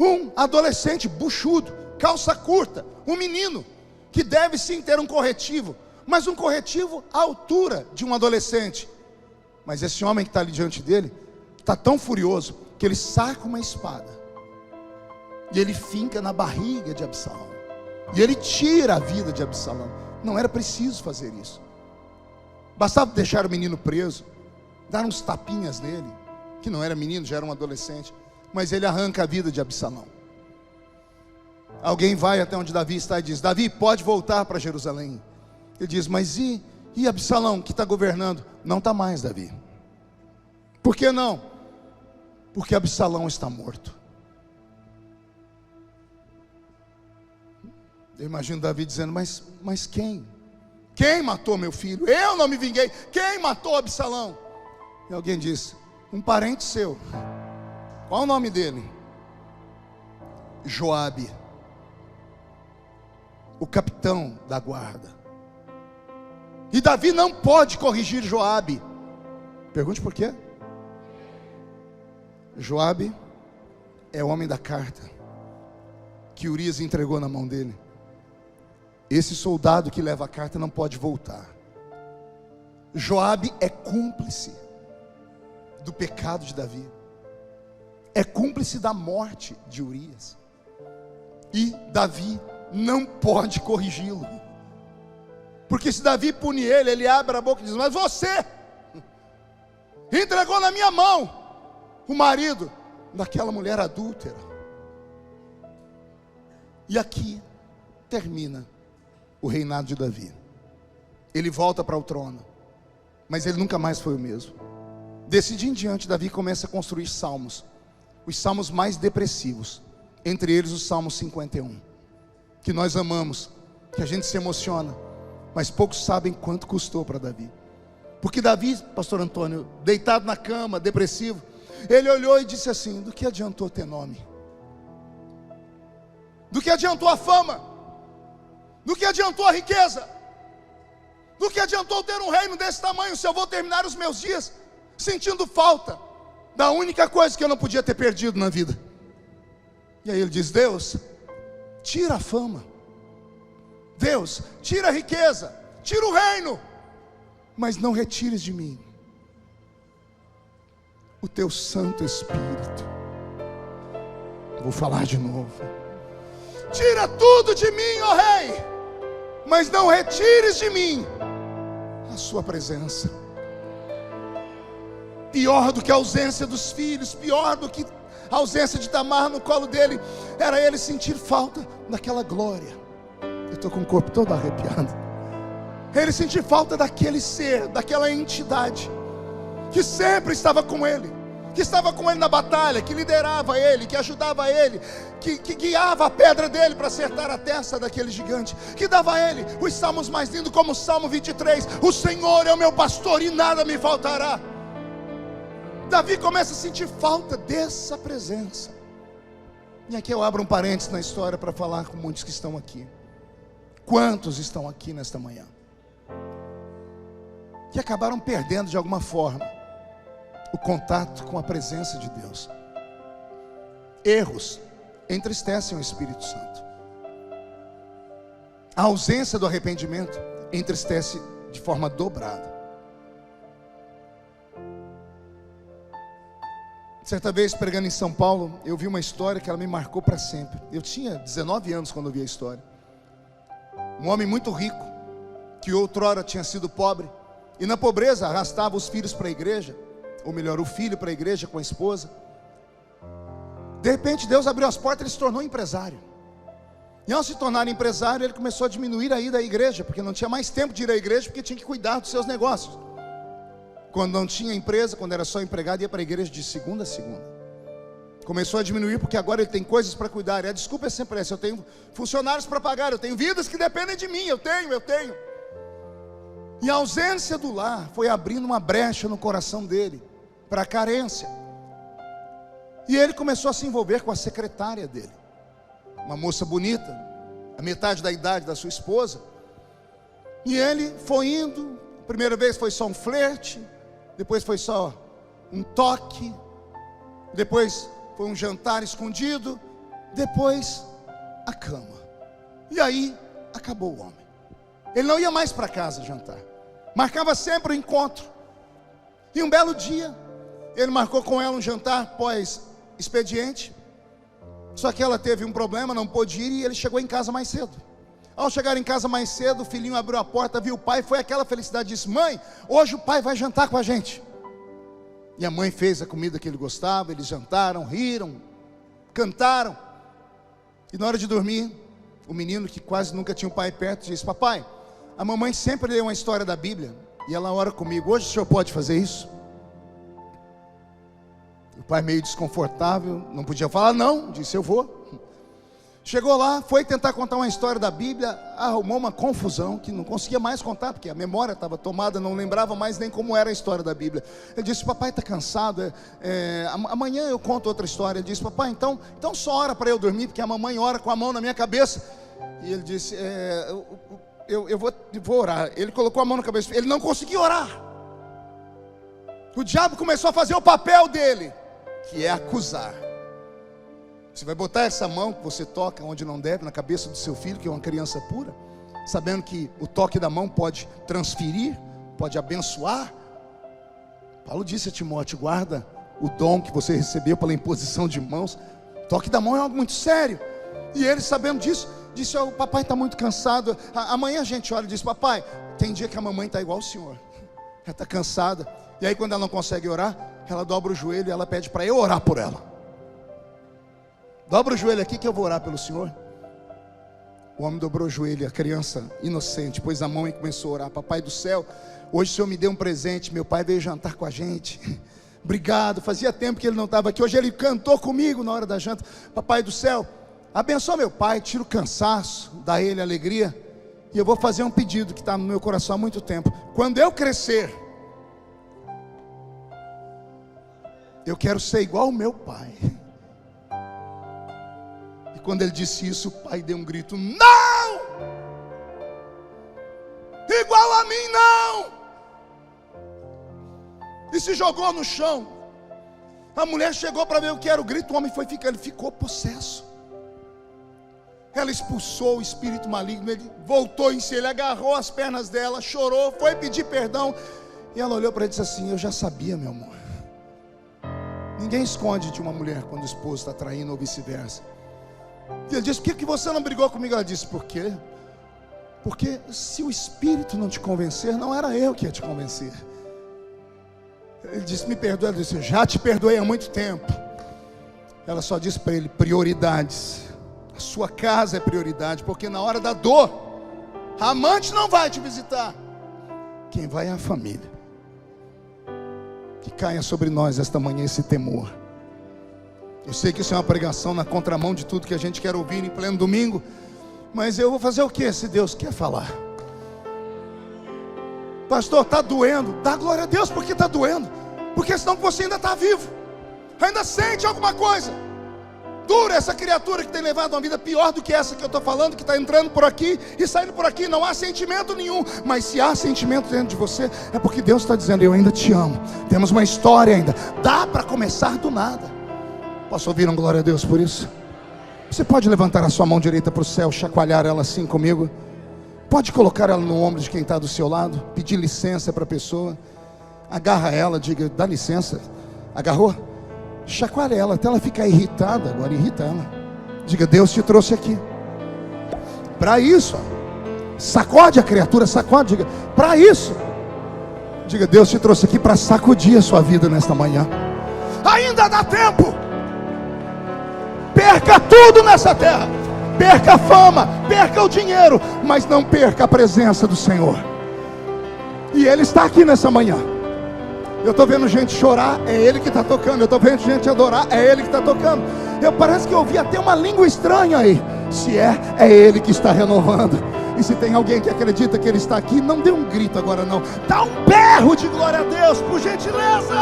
um adolescente buchudo, calça curta, um menino que deve sim ter um corretivo, mas um corretivo à altura de um adolescente. Mas esse homem que está ali diante dele está tão furioso que ele saca uma espada e ele finca na barriga de Absalão, e ele tira a vida de Absalão. Não era preciso fazer isso, bastava deixar o menino preso, dar uns tapinhas nele, que não era menino, já era um adolescente, mas ele arranca a vida de Absalão. Alguém vai até onde Davi está e diz, Davi, pode voltar para Jerusalém. Ele diz, mas e Absalão que está governando? Não está mais, Davi. Por que não? Porque Absalão está morto. Eu imagino Davi dizendo, mas quem? Quem matou meu filho? Eu não me vinguei. Quem matou Absalão? E alguém diz, um parente seu. Qual o nome dele? Joabe, o capitão da guarda. E Davi não pode corrigir Joabe. Pergunte por quê? Joabe é o homem da carta que Urias entregou na mão dele. Esse soldado que leva a carta não pode voltar. Joabe é cúmplice do pecado de Davi, é cúmplice da morte de Urias, e Davi não pode corrigi-lo. Porque se Davi pune ele, ele abre a boca e diz, mas você entregou na minha mão o marido daquela mulher adúltera. E aqui termina o reinado de Davi. Ele volta para o trono, mas ele nunca mais foi o mesmo. Desse dia em diante, Davi começa a construir salmos, os salmos mais depressivos. Entre eles o Salmo 51, que nós amamos, que a gente se emociona, mas poucos sabem quanto custou para Davi. Porque Davi, pastor Antônio, deitado na cama, depressivo, ele olhou e disse assim: do que adiantou ter nome? Do que adiantou a fama? Do que adiantou a riqueza? Do que adiantou ter um reino desse tamanho, se eu vou terminar os meus dias sentindo falta da única coisa que eu não podia ter perdido na vida? E aí ele diz: Deus, tira a fama, Deus, tira a riqueza, tira o reino, mas não retires de mim o teu Santo Espírito. Vou falar de novo: tira tudo de mim, ó Rei, mas não retires de mim a sua presença. Pior do que a ausência dos filhos, pior do que a ausência de Tamar no colo dele, era ele sentir falta daquela glória. Eu estou com o corpo todo arrepiado. Ele sentir falta daquele ser, daquela entidade que sempre estava com ele, que estava com ele na batalha, que liderava ele, que ajudava ele, que guiava a pedra dele para acertar a testa daquele gigante, que dava a ele os salmos mais lindos, como o Salmo 23: o Senhor é o meu pastor e nada me faltará. Davi começa a sentir falta dessa presença. E aqui eu abro um parênteses na história para falar com muitos que estão aqui. Quantos estão aqui nesta manhã que acabaram perdendo de alguma forma o contato com a presença de Deus? Erros entristecem o Espírito Santo. A ausência do arrependimento entristece de forma dobrada. Certa vez, pregando em São Paulo, eu vi uma história que ela me marcou para sempre. Eu tinha 19 anos quando eu vi a história. Um homem muito rico, que outrora tinha sido pobre, e na pobreza arrastava os filhos para a igreja, ou melhor, o filho para a igreja com a esposa. De repente Deus abriu as portas, ele se tornou empresário. E ao se tornar empresário, ele começou a diminuir a ida à igreja, porque não tinha mais tempo de ir à igreja, porque tinha que cuidar dos seus negócios. Quando não tinha empresa, quando era só empregado, ia para a igreja de segunda a segunda. Começou a diminuir porque agora ele tem coisas para cuidar. E a desculpa é sempre essa: eu tenho funcionários para pagar, eu tenho vidas que dependem de mim, eu tenho. E a ausência do lar foi abrindo uma brecha no coração dele para a carência. E ele começou a se envolver com a secretária dele, uma moça bonita, a metade da idade da sua esposa. E ele foi indo. A primeira vez foi só um flerte, depois foi só um toque, depois foi um jantar escondido, depois a cama. E aí acabou o homem. Ele não ia mais para casa jantar, marcava sempre o encontro. E um belo dia ele marcou com ela um jantar pós-expediente. Só que ela teve um problema, não pôde ir, e ele chegou em casa mais cedo. Ao chegar em casa mais cedo, o filhinho abriu a porta, viu o pai, foi aquela felicidade, disse: mãe, hoje o pai vai jantar com a gente. E a mãe fez a comida que ele gostava, eles jantaram, riram, cantaram. E na hora de dormir, o menino, que quase nunca tinha o pai perto, disse: papai, a mamãe sempre lê uma história da Bíblia e ela ora comigo, hoje o senhor pode fazer isso? O pai, meio desconfortável, não podia falar não, disse: eu vou. Chegou lá, foi tentar contar uma história da Bíblia, arrumou uma confusão, que não conseguia mais contar, porque a memória estava tomada, não lembrava mais nem como era a história da Bíblia. Ele disse: papai está cansado, amanhã eu conto outra história. Ele disse: papai, então só ora para eu dormir, porque a mamãe ora com a mão na minha cabeça. E ele disse: eu vou orar. Ele colocou a mão na cabeça, ele não conseguiu orar. O diabo começou a fazer o papel dele, que é acusar. Você vai botar essa mão que você toca onde não deve, na cabeça do seu filho, que é uma criança pura, sabendo que o toque da mão pode transferir, pode abençoar. Paulo disse a Timóteo: guarda o dom que você recebeu pela imposição de mãos. Toque da mão é algo muito sério. E ele, sabendo disso, disse: o papai está muito cansado, amanhã a gente olha e diz: papai, tem dia que a mamãe está igual ao senhor, ela está cansada. E aí quando ela não consegue orar, ela dobra o joelho e ela pede para eu orar por ela. Dobra o joelho aqui que eu vou orar pelo senhor. O homem dobrou o joelho, a criança inocente pôs a mão e começou a orar: papai do céu, hoje o senhor me deu um presente, meu pai veio jantar com a gente, Obrigado, fazia tempo que ele não estava aqui. Hoje ele cantou comigo na hora da janta. Papai do céu, abençoa meu pai, tira o cansaço, dá a ele alegria. E eu vou fazer um pedido que está no meu coração há muito tempo. Quando eu crescer, eu quero ser igual ao meu pai. E quando ele disse isso, o pai deu um grito: não! Igual a mim não! E se jogou no chão. A mulher chegou para ver o que era o grito. O homem foi ficar, ele ficou possesso. Ela expulsou o espírito maligno. Ele voltou em si, ele agarrou as pernas dela, chorou, foi pedir perdão. E ela olhou para ele e disse assim: eu já sabia, meu amor. Ninguém esconde de uma mulher quando o esposo está traindo ou vice-versa. E ele disse: por que você não brigou comigo? Ela disse: por quê? Porque se o espírito não te convencer, não era eu que ia te convencer. Ele disse: me perdoa. Ela disse: já te perdoei há muito tempo. Ela só disse para ele: prioridades. A sua casa é prioridade, porque na hora da dor, a amante não vai te visitar. Quem vai é a família. Que caia sobre nós esta manhã esse temor. Eu sei que isso é uma pregação na contramão de tudo que a gente quer ouvir em pleno domingo, mas eu vou fazer o que se Deus quer falar? Pastor, está doendo. Dá glória a Deus porque está doendo, porque senão você ainda está vivo, ainda sente alguma coisa. Dura essa criatura que tem levado uma vida pior do que essa que eu estou falando, que está entrando por aqui e saindo por aqui. Não há sentimento nenhum, mas se há sentimento dentro de você, é porque Deus está dizendo: eu ainda te amo. Temos uma história ainda. Dá para começar do nada. Posso ouvir um glória a Deus por isso? Você pode levantar a sua mão direita para o céu, chacoalhar ela assim comigo. Pode colocar ela no ombro de quem está do seu lado, pedir licença para a pessoa. Agarra ela, diga: dá licença. Agarrou? Chacoalha ela até ela ficar irritada. Agora irrita ela. Diga: Deus te trouxe aqui para isso. Sacode a criatura, sacode. Diga: para isso. Diga: Deus te trouxe aqui para sacudir a sua vida nesta manhã. Ainda dá tempo. Perca tudo nessa terra. Perca a fama, perca o dinheiro, mas não perca a presença do Senhor. E Ele está aqui nessa manhã. Eu estou vendo gente chorar, é Ele que está tocando. Eu estou vendo gente adorar, é Ele que está tocando. Parece que eu ouvi até uma língua estranha aí. Se é Ele que está renovando. E se tem alguém que acredita que Ele está aqui, não dê um grito agora não. Dá um berro de glória a Deus, por gentileza.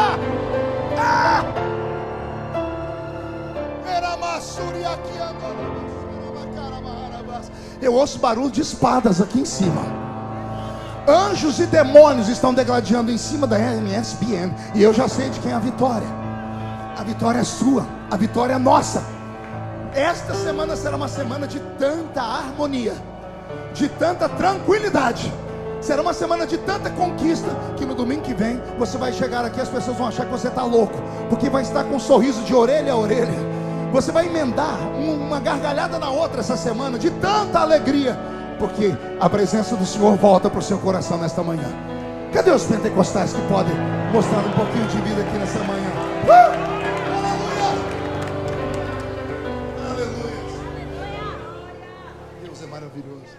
Eu ouço barulho de espadas aqui em cima. Anjos e demônios estão degladiando em cima da MSBN. E eu já sei de quem é a vitória. A vitória é sua, a vitória é nossa. Esta semana será uma semana de tanta harmonia, de tanta tranquilidade. Será uma semana de tanta conquista, que no domingo que vem você vai chegar aqui e as pessoas vão achar que você está louco, porque vai estar com um sorriso de orelha a orelha. Você vai emendar uma gargalhada na outra essa semana, de tanta alegria, porque a presença do Senhor volta para o seu coração nesta manhã. Cadê os pentecostais que podem mostrar um pouquinho de vida aqui nessa manhã? Aleluia! Deus é maravilhoso.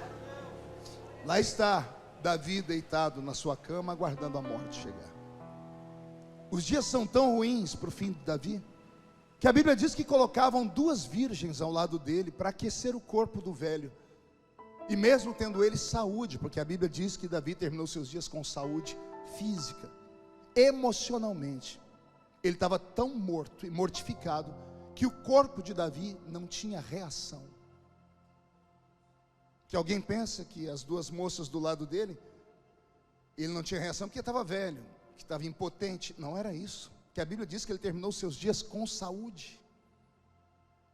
Lá está Davi deitado na sua cama, aguardando a morte chegar. Os dias são tão ruins para o fim de Davi, que a Bíblia diz que colocavam 2 virgens ao lado dele para aquecer o corpo do velho. E mesmo tendo ele saúde, porque a Bíblia diz que Davi terminou seus dias com saúde física, emocionalmente, ele estava tão morto e mortificado, que o corpo de Davi não tinha reação. Que alguém pensa que as 2 moças do lado dele, ele não tinha reação porque estava velho, que estava impotente. Não era isso. Que a Bíblia diz que ele terminou seus dias com saúde.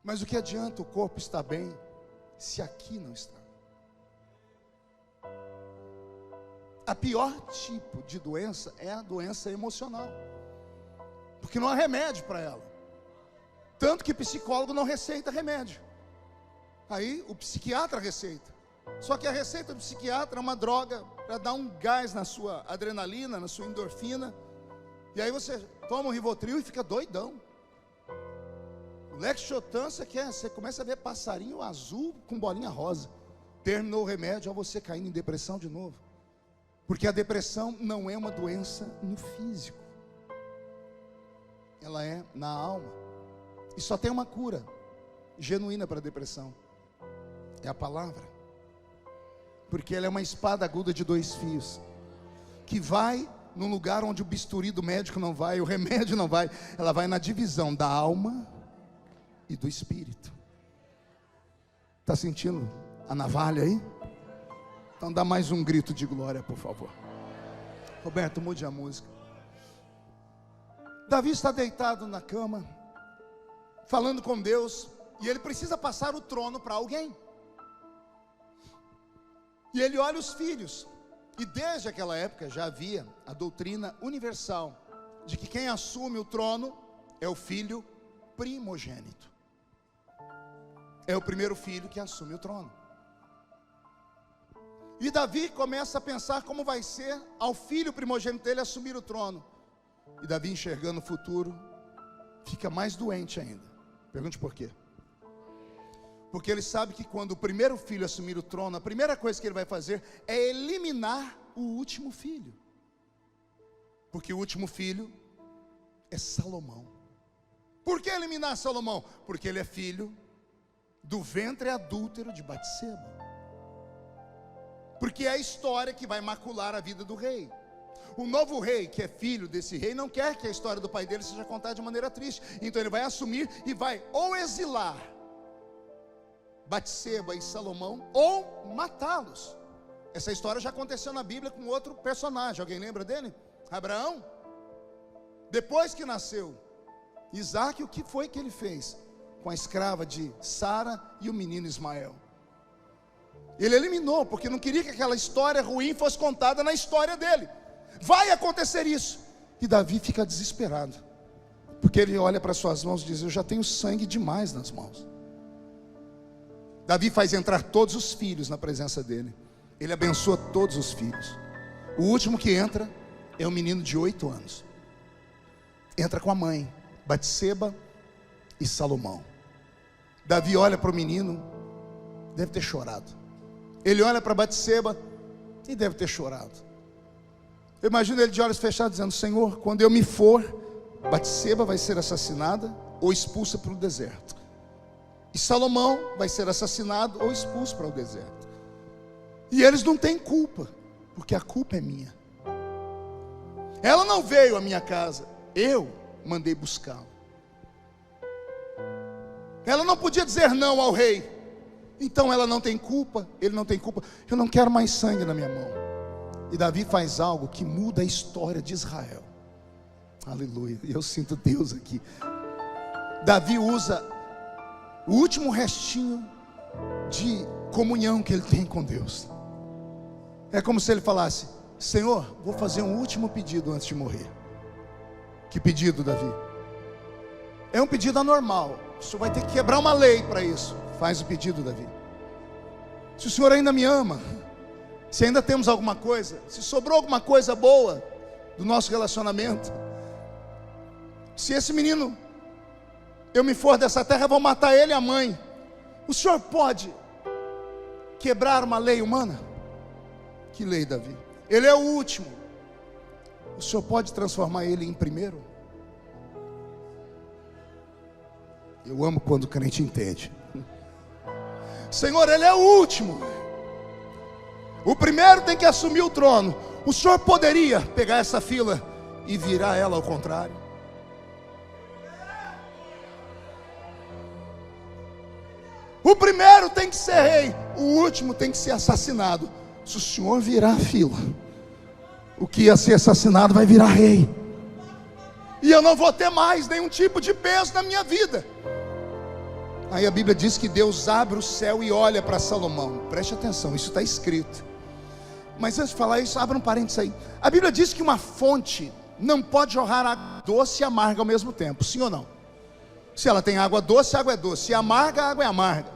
Mas o que adianta o corpo estar bem, se aqui não está? A pior tipo de doença é a doença emocional, porque não há remédio para ela. Tanto que psicólogo não receita remédio. Aí o psiquiatra receita. Só que a receita do psiquiatra é uma droga para dar um gás na sua adrenalina, na sua endorfina. E aí você toma um Rivotril e fica doidão. O Lexotan, você começa a ver passarinho azul com bolinha rosa. Terminou o remédio, ó, você caindo em depressão de novo. Porque a depressão não é uma doença no físico. ela é na alma. E só tem uma cura genuína para a depressão: é a palavra. Porque ela é uma espada aguda de 2 fios, que vai num lugar onde o bisturi do médico não vai, o remédio não vai. Ela vai na divisão da alma e do espírito. Está sentindo a navalha aí? Então dá mais um grito de glória, por favor. Roberto, mude a música. Davi está deitado na cama, falando com Deus, e ele precisa passar o trono para alguém. E ele olha os filhos, e desde aquela época já havia a doutrina universal de que quem assume o trono é o filho primogênito. É o primeiro filho que assume o trono. E Davi começa a pensar como vai ser ao filho primogênito dele assumir o trono. E Davi, enxergando o futuro, fica mais doente ainda. Pergunte por quê? Porque ele sabe que quando o primeiro filho assumir o trono, a primeira coisa que ele vai fazer é eliminar o último filho. Porque o último filho é Salomão. Por que eliminar Salomão? Porque ele é filho do ventre adúltero de Batseba. Porque é a história que vai macular a vida do rei. O novo rei, que é filho desse rei, não quer que a história do pai dele seja contada de maneira triste. Então ele vai assumir e vai ou exilar Batseba e Salomão, ou matá-los. Essa história já aconteceu na Bíblia com outro personagem. Alguém lembra dele? Abraão. Depois que nasceu Isaac, o que foi que ele fez com a escrava de Sara e o menino Ismael? Ele eliminou, porque não queria que aquela história ruim fosse contada na história dele. Vai acontecer isso. E Davi fica desesperado, porque ele olha para suas mãos e diz: eu já tenho sangue demais nas mãos. Davi faz entrar todos os filhos na presença dele. Ele abençoa todos os filhos. O último que entra é um menino de 8 anos. Entra com a mãe, Batseba e Salomão. Davi olha para o menino, deve ter chorado. Ele olha para Batseba e deve ter chorado. Eu imagino ele de olhos fechados dizendo: Senhor, quando eu me for, Batseba vai ser assassinada ou expulsa para o deserto, e Salomão vai ser assassinado ou expulso para o deserto. E eles não têm culpa, porque a culpa é minha. Ela não veio à minha casa, eu mandei buscá-la. Ela não podia dizer não ao rei, então ela não tem culpa, ele não tem culpa. Eu não quero mais sangue na minha mão. E Davi faz algo que muda a história de Israel. Aleluia, eu sinto Deus aqui. Davi usa o último restinho de comunhão que ele tem com Deus. É como se ele falasse: Senhor, vou fazer um último pedido antes de morrer. Que pedido, Davi? É um pedido anormal. O senhor vai ter que quebrar uma lei para isso. Faz o pedido, Davi. Se o senhor ainda me ama, se ainda temos alguma coisa, se sobrou alguma coisa boa do nosso relacionamento, se esse menino, eu me for dessa terra, eu vou matar ele e a mãe, o senhor pode quebrar uma lei humana? Que lei, Davi? Ele é o último. O senhor pode transformar ele em primeiro? Eu amo quando o crente entende. Senhor, ele é o último. O primeiro tem que assumir o trono. O senhor poderia pegar essa fila e virar ela ao contrário? O primeiro tem que ser rei, o último tem que ser assassinado. Se o senhor virar a fila, o que ia ser assassinado vai virar rei. E eu não vou ter mais nenhum tipo de peso na minha vida. Aí a Bíblia diz que Deus abre o céu e olha para Salomão. Preste atenção, isso está escrito. Mas antes de falar isso, abra um parênteses aí. A Bíblia diz que uma fonte não pode jorrar água doce e amarga ao mesmo tempo. Sim ou não? Se ela tem água doce, a água é doce. Se amarga, a água é amarga.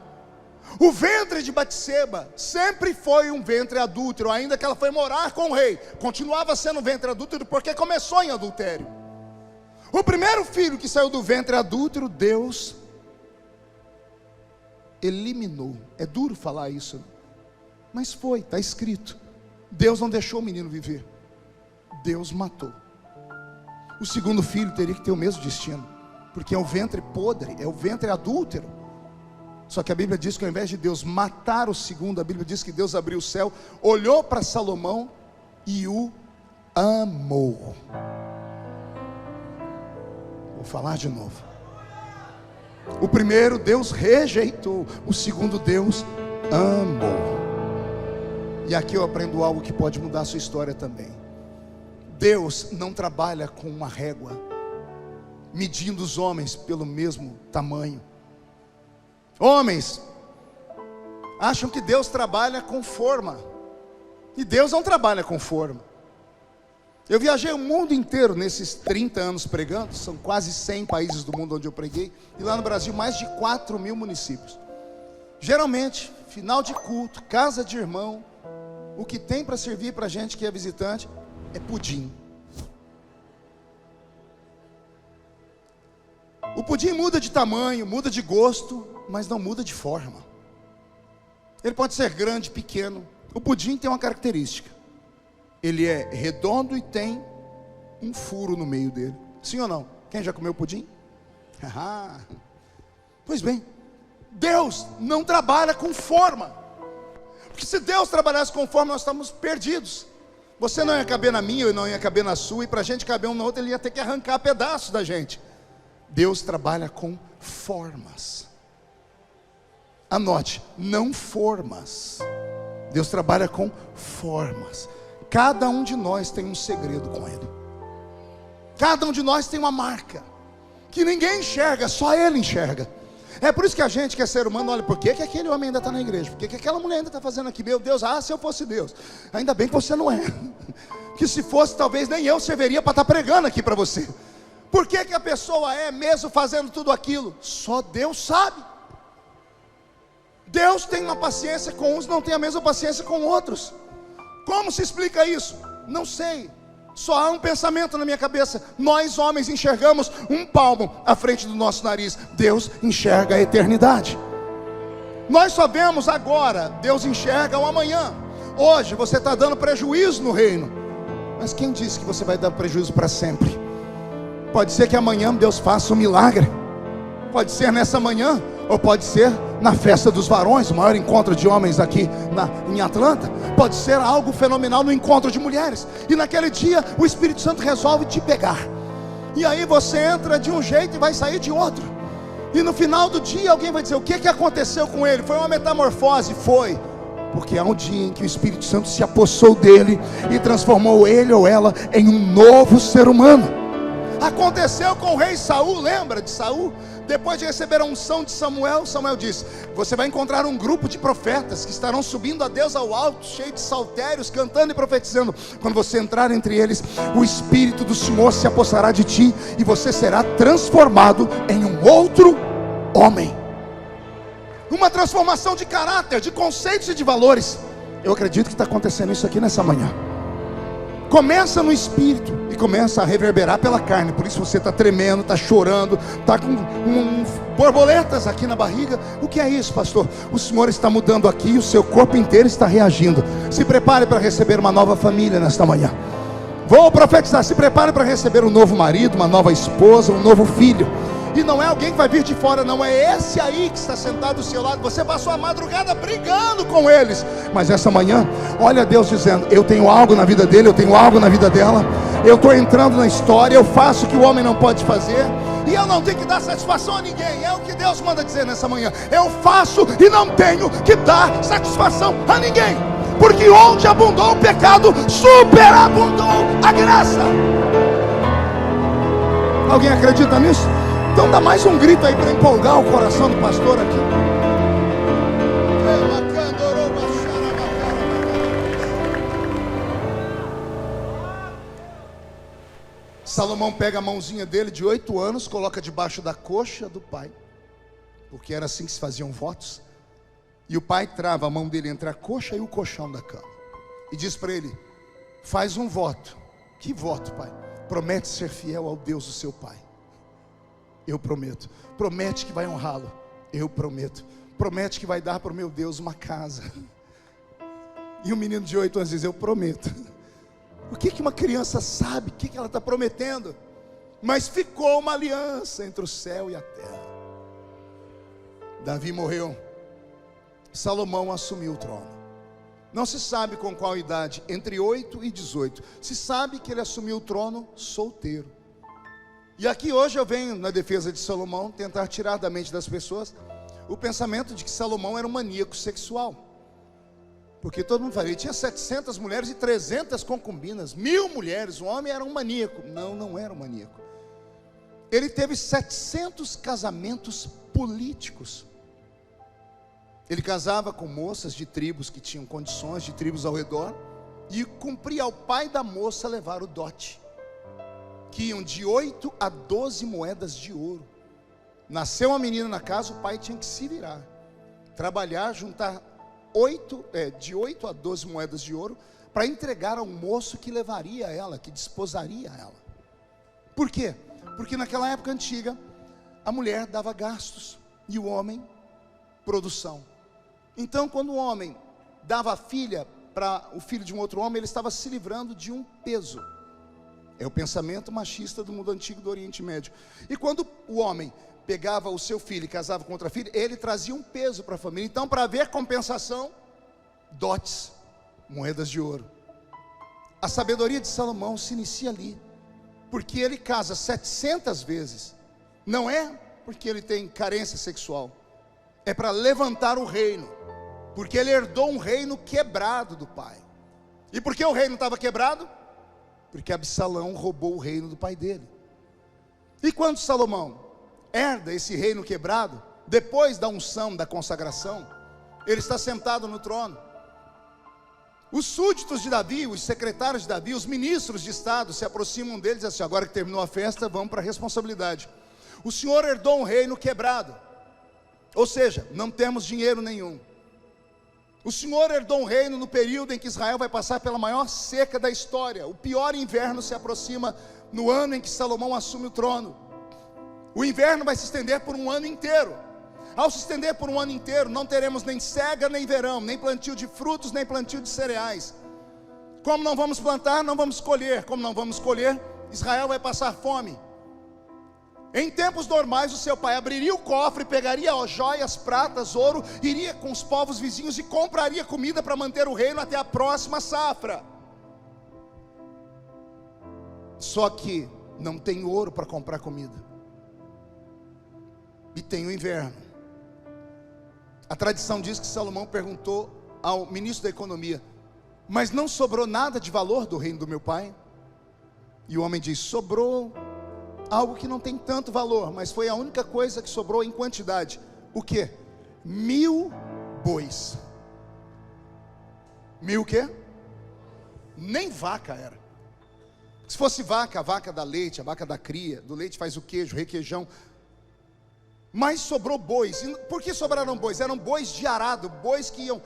O ventre de Batseba sempre foi um ventre adúltero, ainda que ela foi morar com o rei. Continuava sendo um ventre adúltero porque começou em adultério. O primeiro filho que saiu do ventre adúltero, Deus eliminou. É duro falar isso, mas foi, está escrito. Deus não deixou o menino viver, Deus matou. o segundo filho teria que ter o mesmo destino, porque é o ventre podre, é o ventre adúltero. Só que a Bíblia diz que ao invés de Deus matar o segundo, a Bíblia diz que Deus abriu o céu, olhou para Salomão e o amou. Vou falar de novo. O primeiro Deus rejeitou, o segundo Deus amou. E aqui eu aprendo algo que pode mudar a sua história também. Deus não trabalha com uma régua, medindo os homens pelo mesmo tamanho. Homens acham que Deus trabalha com forma, e Deus não trabalha com forma. Eu viajei o mundo inteiro nesses 30 anos pregando, são quase 100 países do mundo onde eu preguei, e lá no Brasil mais de 4.000 municípios. Geralmente, final de culto, casa de irmão, o que tem para servir para gente que é visitante é pudim. O pudim muda de tamanho, muda de gosto, mas não muda de forma. Ele pode ser grande, pequeno. O pudim tem uma característica: ele é redondo e tem um furo no meio dele. Sim ou não? Quem já comeu pudim? Pois bem, Deus não trabalha com forma, porque se Deus trabalhasse com forma, nós estamos perdidos. Você não ia caber na minha, eu não ia caber na sua, e para a gente caber um no outro, ele ia ter que arrancar pedaços da gente. Deus trabalha com formas. Anote, não formas. Deus trabalha com formas. Cada um de nós tem um segredo com Ele. Cada um de nós tem uma marca que ninguém enxerga, só Ele enxerga. É por isso que a gente que é ser humano olha, por que aquele homem ainda está na igreja? Por que aquela mulher ainda está fazendo aqui? Meu Deus, se eu fosse Deus. Ainda bem que você não é. Que se fosse, talvez nem eu serviria para estar pregando aqui para você. Por que a pessoa é mesmo fazendo tudo aquilo? Só Deus sabe. Deus tem uma paciência com uns, não tem a mesma paciência com outros. Como se explica isso? Não sei. Só há um pensamento na minha cabeça: nós homens enxergamos um palmo à frente do nosso nariz, Deus enxerga a eternidade. Nós só vemos agora, Deus enxerga o amanhã. Hoje você está dando prejuízo no reino, mas quem disse que você vai dar prejuízo para sempre? Pode ser que amanhã Deus faça um milagre, pode ser nessa manhã, ou pode ser na festa dos varões, o maior encontro de homens aqui em Atlanta. Pode ser algo fenomenal no encontro de mulheres, e naquele dia o Espírito Santo resolve te pegar, e aí você entra de um jeito e vai sair de outro, e no final do dia alguém vai dizer: o que aconteceu com ele? Foi uma metamorfose? Foi, porque há um dia em que o Espírito Santo se apossou dele e transformou ele ou ela em um novo ser humano. Aconteceu com o rei Saul, lembra de Saul? Depois de receber a unção de Samuel, Samuel disse: você vai encontrar um grupo de profetas que estarão subindo a Deus ao alto, cheio de saltérios, cantando e profetizando. Quando você entrar entre eles, o Espírito do Senhor se apossará de ti, e você será transformado em um outro homem. Uma transformação de caráter, de conceitos e de valores. Eu acredito que está acontecendo isso aqui nessa manhã. Começa no espírito e começa a reverberar pela carne. Por isso você está tremendo, está chorando, está com borboletas aqui na barriga. O que é isso, pastor? O Senhor está mudando aqui e o seu corpo inteiro está reagindo. Se prepare para receber uma nova família nesta manhã. Vou profetizar: se prepare para receber um novo marido, uma nova esposa, um novo filho. E não é alguém que vai vir de fora, não, é esse aí que está sentado do seu lado. Você passou a madrugada brigando com eles, mas essa manhã, olha Deus dizendo: eu tenho algo na vida dele, eu tenho algo na vida dela. Eu estou entrando na história, eu faço o que o homem não pode fazer, e eu não tenho que dar satisfação a ninguém. É o que Deus manda dizer nessa manhã: eu faço e não tenho que dar satisfação a ninguém, porque onde abundou o pecado, superabundou a graça. Alguém acredita nisso? Então dá mais um grito aí para empolgar o coração do pastor aqui. Salomão pega a mãozinha dele de 8 anos, coloca debaixo da coxa do pai, porque era assim que se faziam votos. E o pai trava a mão dele entre a coxa e o colchão da cama e diz para ele: faz um voto. Que voto, pai? Promete ser fiel ao Deus do seu pai. Eu prometo. Promete que vai honrá-lo. Eu prometo. Promete que vai dar para o meu Deus uma casa. E o menino de 8 anos diz: eu prometo. O que uma criança sabe? O que ela está prometendo? mas ficou uma aliança entre o céu e a terra. Davi morreu, Salomão assumiu o trono. Não se sabe com qual idade, entre 8 e 18. Se sabe que ele assumiu o trono solteiro. E aqui hoje eu venho, na defesa de Salomão, tentar tirar da mente das pessoas o pensamento de que Salomão era um maníaco sexual. Porque todo mundo fala, ele tinha 700 mulheres e 300 concubinas, 1000 mulheres, o homem era um maníaco. Não, não era um maníaco. Ele teve 700 casamentos políticos. Ele casava com moças de tribos que tinham condições, de tribos ao redor, e cumpria ao pai da moça levar o dote, que iam de 8 a 12 moedas de ouro. Nasceu uma menina na casa, o pai tinha que se virar, trabalhar, juntar de 8 a 12 moedas de ouro, para entregar ao moço que levaria ela, que desposaria ela. Por quê? Porque naquela época antiga, a mulher dava gastos, e o homem, produção. Então, quando o homem dava a filha para o filho de um outro homem, ele estava se livrando de um peso. É o pensamento machista do mundo antigo do Oriente Médio. E quando o homem pegava o seu filho e casava com outra filha, ele trazia um peso para a família. Então, para haver compensação, dotes, moedas de ouro. A sabedoria de Salomão se inicia ali, porque ele casa 700 vezes. Não é porque ele tem carência sexual, é para levantar o reino, porque ele herdou um reino quebrado do pai. E por que o reino estava quebrado? Porque Absalão roubou o reino do pai dele. E quando Salomão herda esse reino quebrado, depois da unção, da consagração, ele está sentado no trono. Os súditos de Davi, os secretários de Davi, os ministros de estado se aproximam deles e dizem assim: agora que terminou a festa, vamos para a responsabilidade. O senhor herdou um reino quebrado, ou seja, não temos dinheiro nenhum. O senhor herdou um reino no período em que Israel vai passar pela maior seca da história. O pior inverno se aproxima no ano em que Salomão assume o trono. O inverno vai se estender por um ano inteiro. Ao se estender por um ano inteiro, não teremos nem cega nem verão, nem plantio de frutos, nem plantio de cereais. Como não vamos plantar, não vamos colher. Como não vamos colher, Israel vai passar fome. Em tempos normais, o seu pai abriria o cofre, pegaria joias, pratas, ouro, iria com os povos vizinhos e compraria comida para manter o reino até a próxima safra. Só que não tem ouro para comprar comida, e tem o inverno. A tradição diz que Salomão perguntou ao ministro da economia: mas não sobrou nada de valor do reino do meu pai? E o homem diz: sobrou algo que não tem tanto valor, mas foi a única coisa que sobrou em quantidade. O que? 1000 bois. 1000 o quê? Nem vaca era. Se fosse vaca, a vaca dá leite, a vaca dá cria, do leite faz o queijo, requeijão. Mas sobrou bois. E por que sobraram bois? Eram bois de arado, bois que iam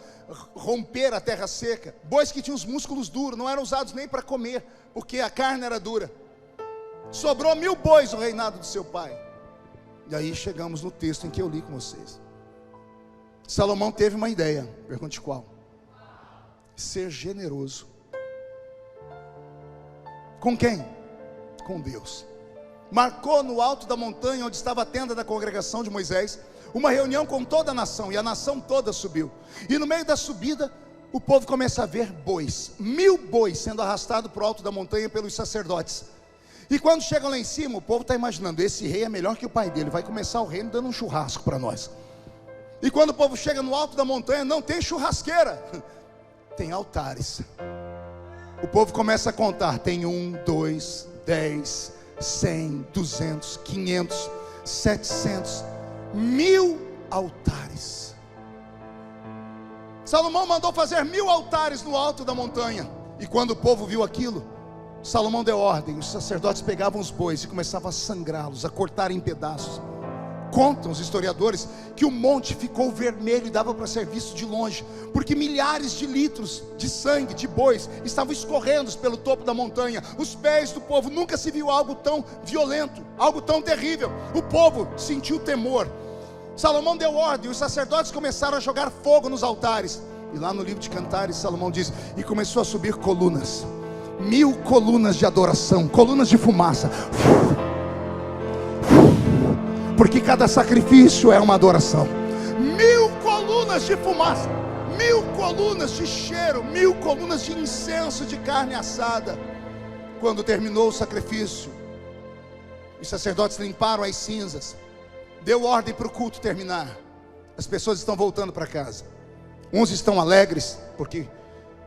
romper a terra seca, bois que tinham os músculos duros, não eram usados nem para comer, porque a carne era dura. Sobrou 1000 bois no reinado do seu pai. E aí chegamos no texto em que eu li com vocês. Salomão teve uma ideia. Pergunte qual? Ser generoso. Com quem? Com Deus. Marcou no alto da montanha onde estava a tenda da congregação de Moisés uma reunião com toda a nação, e a nação toda subiu. E no meio da subida, o povo começa a ver bois, 1000 bois sendo arrastados para o alto da montanha pelos sacerdotes. E quando chegam lá em cima, o povo está imaginando: esse rei é melhor que o pai dele, vai começar o reino dando um churrasco para nós. E quando o povo chega no alto da montanha, não tem churrasqueira, tem altares. O povo começa a contar: tem 1, 2, 10, 100, 200, 500, 700, 1000 altares. Salomão mandou fazer 1000 altares no alto da montanha. E quando o povo viu aquilo, Salomão deu ordem, os sacerdotes pegavam os bois e começavam a sangrá-los, a cortar em pedaços. Contam os historiadores que o monte ficou vermelho e dava para ser visto de longe, porque milhares de litros de sangue de bois estavam escorrendo pelo topo da montanha. Os pés do povo, nunca se viu algo tão violento, algo tão terrível. O povo sentiu temor. Salomão deu ordem, os sacerdotes começaram a jogar fogo nos altares. E lá no livro de Cantares, Salomão diz: e começou a subir colunas, 1000 colunas de adoração, colunas de fumaça. porque cada sacrifício é uma adoração. 1000 colunas de fumaça, 1000 colunas de cheiro, 1000 colunas de incenso de carne assada. Quando terminou o sacrifício, os sacerdotes limparam as cinzas, deu ordem para o culto terminar. As pessoas estão voltando para casa. Uns estão alegres porque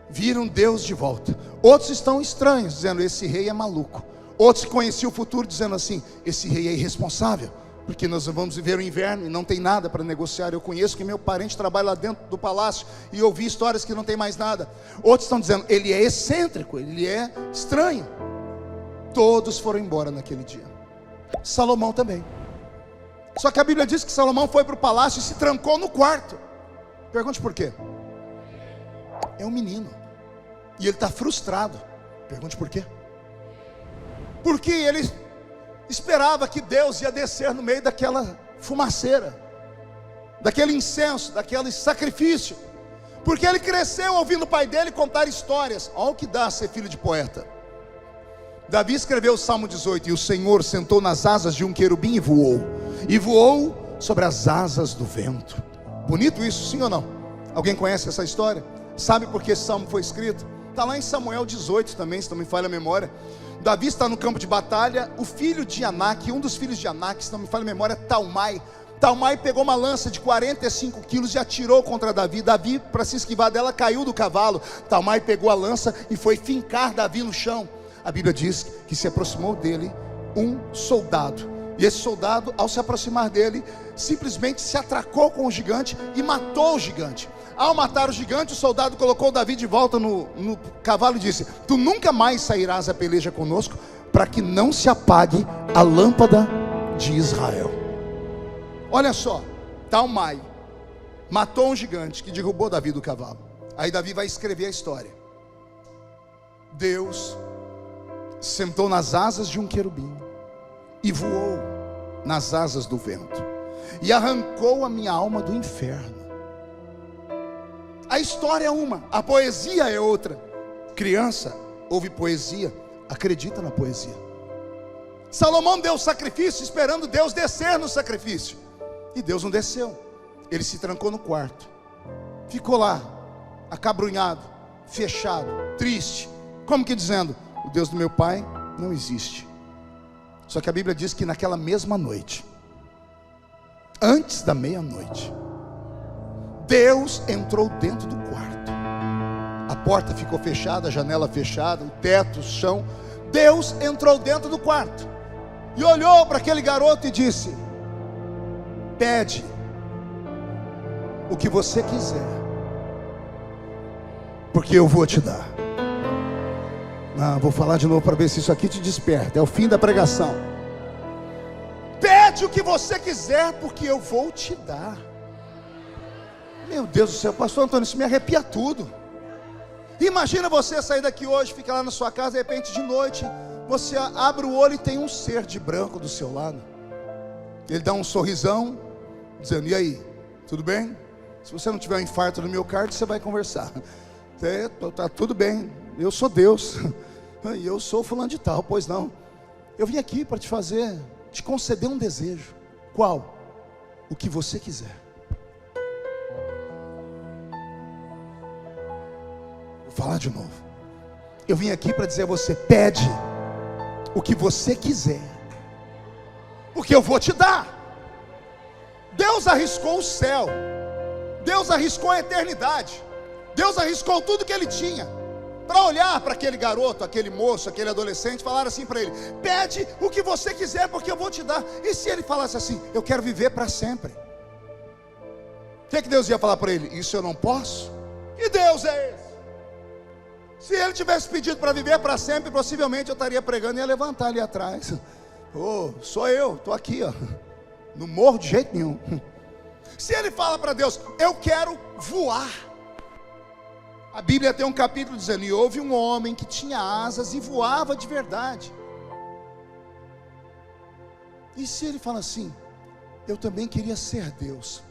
viram Deus de volta. Outros estão estranhos, dizendo: esse rei é maluco. Outros que conheciam o futuro, dizendo assim: esse rei é irresponsável, porque nós vamos viver o inverno e não tem nada para negociar. Eu conheço que meu parente trabalha lá dentro do palácio e ouvi histórias que não tem mais nada. Outros estão dizendo: ele é excêntrico, ele é estranho. Todos foram embora naquele dia. Salomão também. Só que a Bíblia diz que Salomão foi para o palácio e se trancou no quarto. Pergunte por quê? É um menino e ele está frustrado. Pergunte por quê? Porque ele esperava que Deus ia descer no meio daquela fumaceira, daquele incenso, daquele sacrifício. Porque ele cresceu ouvindo o pai dele contar histórias. Olha o que dá ser filho de poeta. Davi escreveu o Salmo 18: e o Senhor sentou nas asas de um querubim e voou sobre as asas do vento. Bonito isso, sim ou não? Alguém conhece essa história? Sabe por que esse salmo foi escrito? Está lá em Samuel 18 também, se não me falha a memória. Davi está no campo de batalha. O filho de Anak, um dos filhos de Anak, se não me falha a memória, Talmai pegou uma lança de 45 quilos e atirou contra Davi. Davi, para se esquivar dela, caiu do cavalo. Talmai pegou a lança e foi fincar Davi no chão. A Bíblia diz que se aproximou dele um soldado, e esse soldado, ao se aproximar dele, simplesmente se atracou com o gigante e matou o gigante. Ao matar o gigante, o soldado colocou Davi de volta no cavalo e disse: tu nunca mais sairás a peleja conosco, para que não se apague a lâmpada de Israel. Olha só, Talmai matou um gigante que derrubou Davi do cavalo. Aí Davi vai escrever a história. Deus sentou nas asas de um querubim e voou nas asas do vento e arrancou a minha alma do inferno. A história é uma, a poesia é outra. Criança ouve poesia, acredita na poesia. Salomão deu sacrifício esperando Deus descer no sacrifício, e Deus não desceu. Ele se trancou no quarto, ficou lá acabrunhado, fechado, triste, como que dizendo: o Deus do meu pai não existe. Só que a Bíblia diz que naquela mesma noite, antes da meia-noite, Deus entrou dentro do quarto. A porta ficou fechada, a janela fechada, o teto, o chão. Deus entrou dentro do quarto e olhou para aquele garoto e disse: pede o que você quiser, porque eu vou te dar. Não, vou falar de novo para ver se isso aqui te desperta. É o fim da pregação. Pede o que você quiser, porque eu vou te dar. Meu Deus do céu, pastor Antônio, isso me arrepia tudo. Imagina você sair daqui hoje, ficar lá na sua casa, de repente de noite, você abre o olho e tem um ser de branco do seu lado. Ele dá um sorrisão, dizendo: e aí, tudo bem? Se você não tiver um infarto no miocárdio, você vai conversar. Tá tudo bem, eu sou Deus, e eu sou fulano de tal. Pois não, eu vim aqui para te conceder um desejo. Qual? O que você quiser. Vou falar de novo. Eu vim aqui para dizer a você: pede o que você quiser, porque eu vou te dar. Deus arriscou o céu, Deus arriscou a eternidade, Deus arriscou tudo que ele tinha para olhar para aquele garoto, aquele moço, aquele adolescente, falar assim para ele: pede o que você quiser, porque eu vou te dar. E se ele falasse assim: eu quero viver para sempre? O que Deus ia falar para ele? Isso eu não posso. Que Deus é esse? Se ele tivesse pedido para viver para sempre, possivelmente eu estaria pregando e ia levantar ali atrás. Sou eu, estou aqui, ó. Não morro de jeito nenhum. Se ele fala para Deus: eu quero voar. A Bíblia tem um capítulo dizendo: e houve um homem que tinha asas e voava de verdade. E se ele fala assim: eu também queria ser Deus?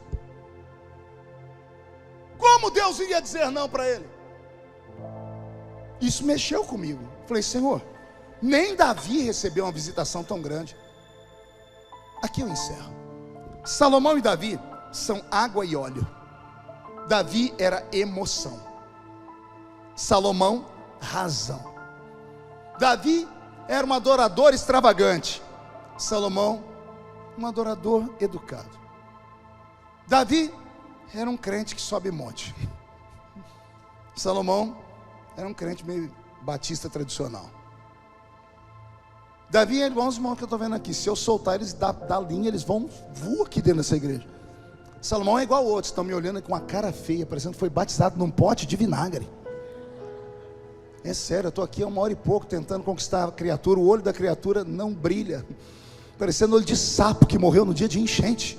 Como Deus iria dizer não para ele? Isso mexeu comigo. Falei: Senhor, nem Davi recebeu uma visitação tão grande. Aqui eu encerro. Salomão e Davi são água e óleo. Davi era emoção, Salomão, razão. Davi era um adorador extravagante, Salomão, um adorador educado. Davi era um crente que sobe monte, Salomão era um crente meio batista tradicional. Davi é igual os irmãos que eu estou vendo aqui. Se eu soltar eles da linha, eles vão voar aqui dentro dessa igreja. Salomão é igual outros, estão me olhando com a cara feia, parecendo que foi batizado num pote de vinagre. É sério, eu estou aqui há 1 hora e pouco tentando conquistar a criatura. O olho da criatura não brilha, parecendo olho de sapo que morreu no dia de enchente.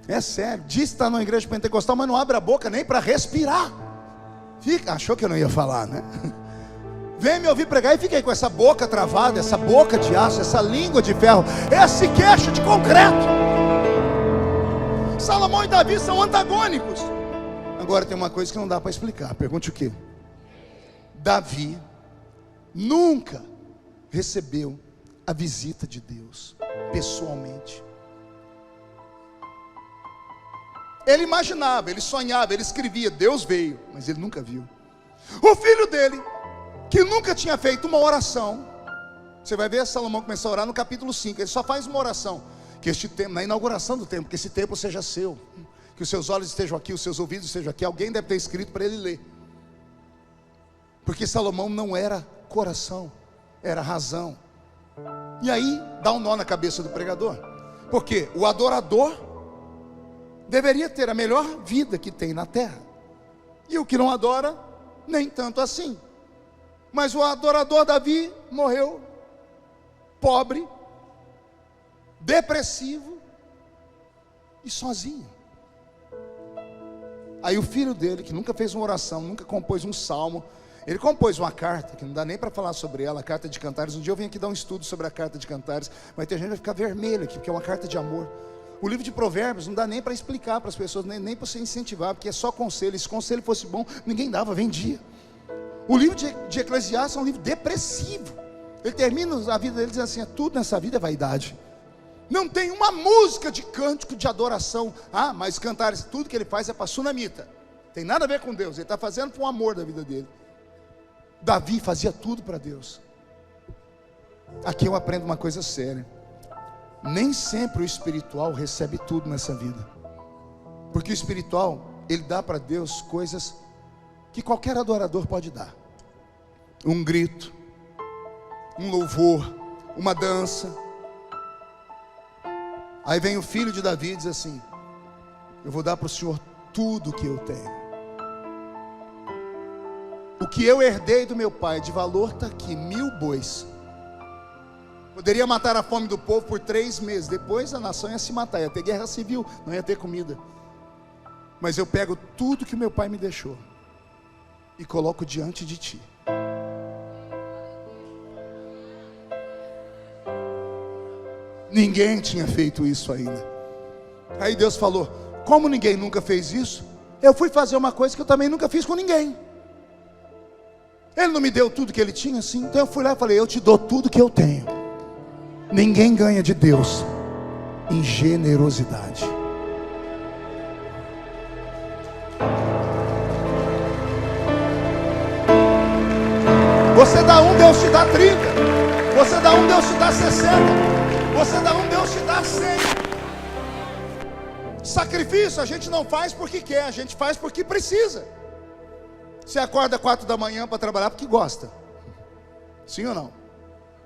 É sério, diz que está numa igreja pentecostal, mas não abre a boca nem para respirar. Achou que eu não ia falar, né? Vem me ouvir pregar e fica aí com essa boca travada, essa boca de aço, essa língua de ferro, esse queixo de concreto. Salomão e Davi são antagônicos. Agora tem uma coisa que não dá para explicar. Pergunte o quê? Davi nunca recebeu a visita de Deus pessoalmente. Ele imaginava, ele sonhava, ele escrevia, Deus veio, mas ele nunca viu. O filho dele, que nunca tinha feito uma oração, você vai ver Salomão começar a orar no capítulo 5, ele só faz uma oração, que este templo, na inauguração do templo, que esse templo seja seu, que os seus olhos estejam aqui, os seus ouvidos estejam aqui. Alguém deve ter escrito para ele ler, porque Salomão não era coração, era razão. E aí dá um nó na cabeça do pregador, porque o adorador deveria ter a melhor vida que tem na terra, e o que não adora, nem tanto assim. Mas o adorador Davi morreu pobre, depressivo e sozinho. Aí o filho dele, que nunca fez uma oração, nunca compôs um salmo, ele compôs uma carta, que não dá nem para falar sobre ela, a carta de Cantares. Um dia eu vim aqui dar um estudo sobre a carta de Cantares, mas tem gente que vai ficar vermelho aqui, porque é uma carta de amor. O livro de Provérbios não dá nem para explicar para as pessoas, nem para você incentivar, porque é só conselho. Se conselho fosse bom, ninguém dava, vendia. O livro de Eclesiastes é um livro depressivo. Ele termina a vida dele dizendo assim: tudo nessa vida é vaidade. Não tem uma música de cântico de adoração. Mas Cantares, tudo que ele faz é para sunamita, tem nada a ver com Deus, ele está fazendo com o amor da vida dele. Davi fazia tudo para Deus. Aqui eu aprendo uma coisa séria: nem sempre o espiritual recebe tudo nessa vida, porque o espiritual, ele dá para Deus coisas que qualquer adorador pode dar. Um grito, um louvor, uma dança. Aí vem o filho de Davi e diz assim: eu vou dar para o Senhor tudo o que eu tenho. O que eu herdei do meu pai de valor está aqui, 1000 bois. Poderia matar a fome do povo por 3 meses. Depois a nação ia se matar, ia ter guerra civil, não ia ter comida. Mas eu pego tudo que meu pai me deixou e coloco diante de ti. Ninguém tinha feito isso ainda. Aí Deus falou: como ninguém nunca fez isso, eu fui fazer uma coisa que eu também nunca fiz com ninguém. Ele não me deu tudo que ele tinha, assim. Então eu fui lá e falei: eu te dou tudo que eu tenho. Ninguém ganha de Deus em generosidade. Você dá 1, Deus te dá 30. Você dá 1, Deus te dá 60. Você dá 1, Deus te dá 100. Sacrifício a gente não faz porque quer, a gente faz porque precisa. Você acorda 4 da manhã para trabalhar porque gosta. Sim ou não?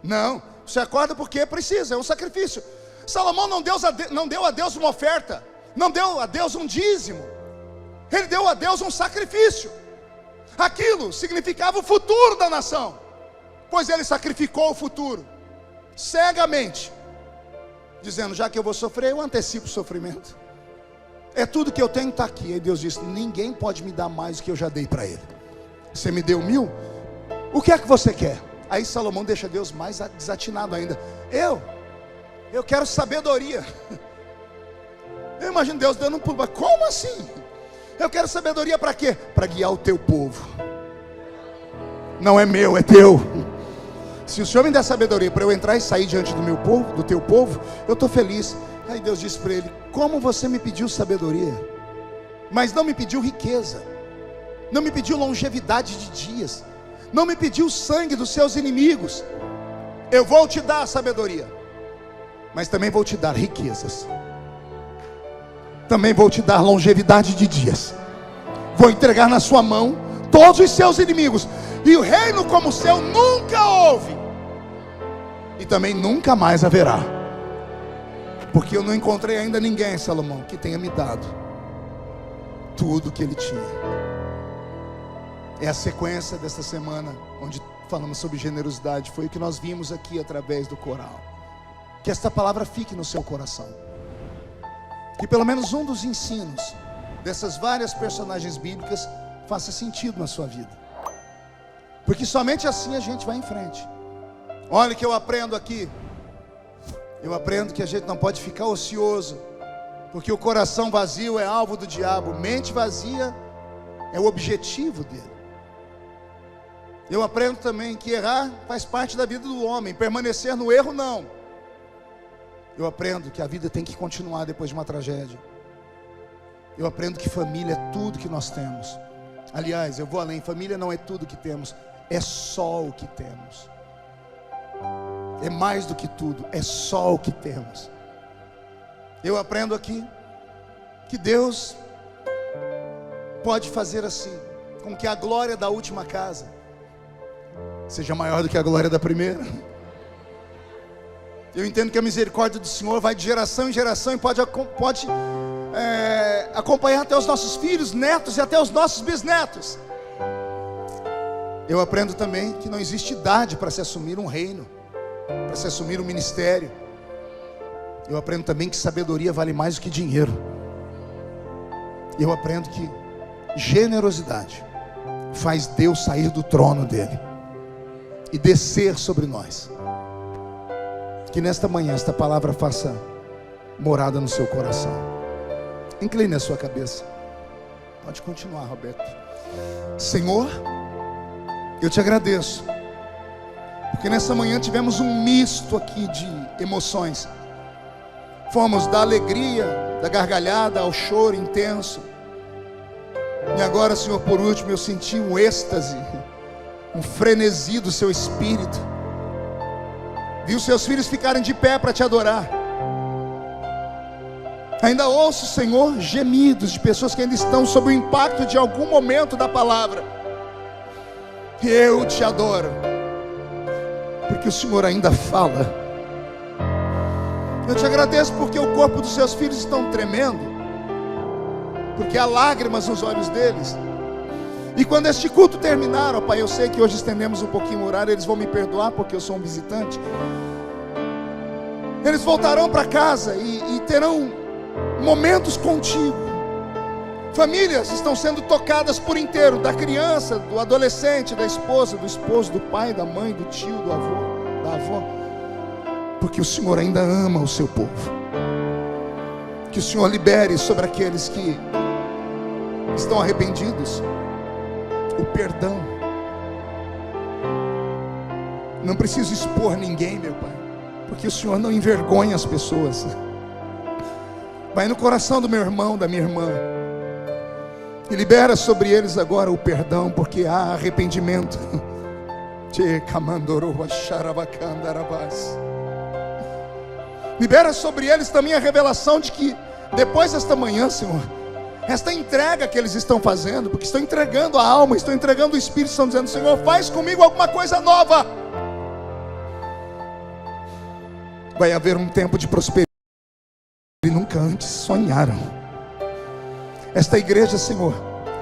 Não, você acorda porque precisa, é um sacrifício. Salomão não deu a Deus uma oferta, não deu a Deus um dízimo, ele deu a Deus um sacrifício. Aquilo significava o futuro da nação, pois ele sacrificou o futuro cegamente, dizendo: já que eu vou sofrer, eu antecipo o sofrimento. É tudo que eu tenho, está aqui. Aí Deus disse: ninguém pode me dar mais do que eu já dei para ele. Você me deu 1000, o que é que você quer? Aí Salomão deixa Deus mais desatinado ainda. Eu quero sabedoria. Eu imagino Deus dando um pulo. Como assim? Eu quero sabedoria para quê? Para guiar o teu povo. Não é meu, é teu. Se o Senhor me der sabedoria para eu entrar e sair diante do meu povo, do teu povo, eu estou feliz. Aí Deus disse para ele: como você me pediu sabedoria, mas não me pediu riqueza, não me pediu longevidade de dias, não me pediu o sangue dos seus inimigos, eu vou te dar a sabedoria, mas também vou te dar riquezas, também vou te dar longevidade de dias, vou entregar na sua mão todos os seus inimigos, e o reino como o seu nunca houve, e também nunca mais haverá, porque eu não encontrei ainda ninguém, Salomão, que tenha me dado tudo que ele tinha. É a sequência desta semana, onde falamos sobre generosidade. Foi o que nós vimos aqui através do coral. Que esta palavra fique no seu coração, que pelo menos um dos ensinos dessas várias personagens bíblicas faça sentido na sua vida, porque somente assim a gente vai em frente. Olha o que eu aprendo aqui. Eu aprendo que a gente não pode ficar ocioso, porque o coração vazio é alvo do diabo, mente vazia é o objetivo dele. Eu aprendo também que errar faz parte da vida do homem, permanecer no erro não. Eu aprendo que a vida tem que continuar depois de uma tragédia. Eu aprendo que família é tudo que nós temos. Aliás, eu vou além, família não é tudo que temos, é só o que temos. É mais do que tudo, é só o que temos. Eu aprendo aqui que Deus pode fazer assim, com que a glória da última casa seja maior do que a glória da primeira. Eu entendo que a misericórdia do Senhor vai de geração em geração e pode acompanhar até os nossos filhos, netos e até os nossos bisnetos. Eu aprendo também que não existe idade para se assumir um reino, para se assumir um ministério. Eu aprendo também que sabedoria vale mais do que dinheiro. Eu aprendo que generosidade faz Deus sair do trono dele e descer sobre nós. Que nesta manhã esta palavra faça morada no seu coração. Incline a sua cabeça. Pode continuar, Roberto. Senhor, eu te agradeço, porque nessa manhã tivemos um misto aqui de emoções. Fomos da alegria, da gargalhada ao choro intenso. E agora, Senhor, por último, eu senti um êxtase, um frenesi do seu espírito. Vi os seus filhos ficarem de pé para te adorar. Ainda ouço, Senhor, gemidos de pessoas que ainda estão sob o impacto de algum momento da palavra. Eu te adoro, porque o Senhor ainda fala. Eu te agradeço porque o corpo dos seus filhos estão tremendo, porque há lágrimas nos olhos deles. E quando este culto terminar, ó Pai, eu sei que hoje estendemos um pouquinho o horário, eles vão me perdoar porque eu sou um visitante. Eles voltarão para casa e terão momentos contigo. Famílias estão sendo tocadas por inteiro, da criança, do adolescente, da esposa, do esposo, do pai, da mãe, do tio, do avô, da avó. Porque o Senhor ainda ama o seu povo. Que o Senhor libere sobre aqueles que estão arrependidos o perdão. Não preciso expor ninguém, meu Pai, porque o Senhor não envergonha as pessoas. Vai no coração do meu irmão, da minha irmã, e libera sobre eles agora o perdão, porque há arrependimento. Libera sobre eles também a revelação de que depois desta manhã, Senhor, esta entrega que eles estão fazendo, porque estão entregando a alma, estão entregando o Espírito, estão dizendo: Senhor, faz comigo alguma coisa nova. Vai haver um tempo de prosperidade que nunca antes sonharam. Esta igreja, Senhor,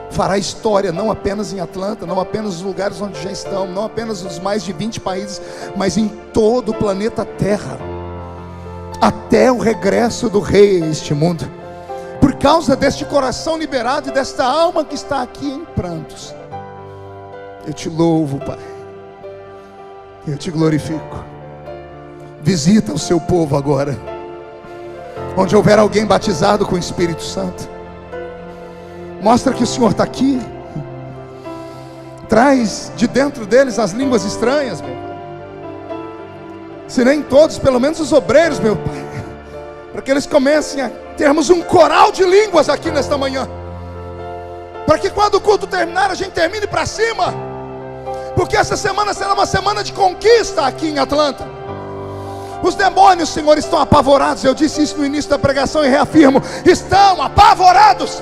fará história, não apenas em Atlanta, não apenas nos lugares onde já estão, não apenas nos mais de 20 países, mas em todo o planeta Terra, até o regresso do Rei a este mundo, por causa deste coração liberado e desta alma que está aqui em prantos. Eu te louvo, Pai, eu te glorifico. Visita o seu povo agora, onde houver alguém batizado com o Espírito Santo, mostra que o Senhor está aqui. Traz de dentro deles as línguas estranhas, meu Pai. Se nem todos, pelo menos os obreiros, meu Pai, para que eles comecem a termos um coral de línguas aqui nesta manhã, para que quando o culto terminar, a gente termine para cima, porque essa semana será uma semana de conquista aqui em Atlanta. Os demônios, Senhor, estão apavorados. Eu disse isso no início da pregação e reafirmo: estão apavorados,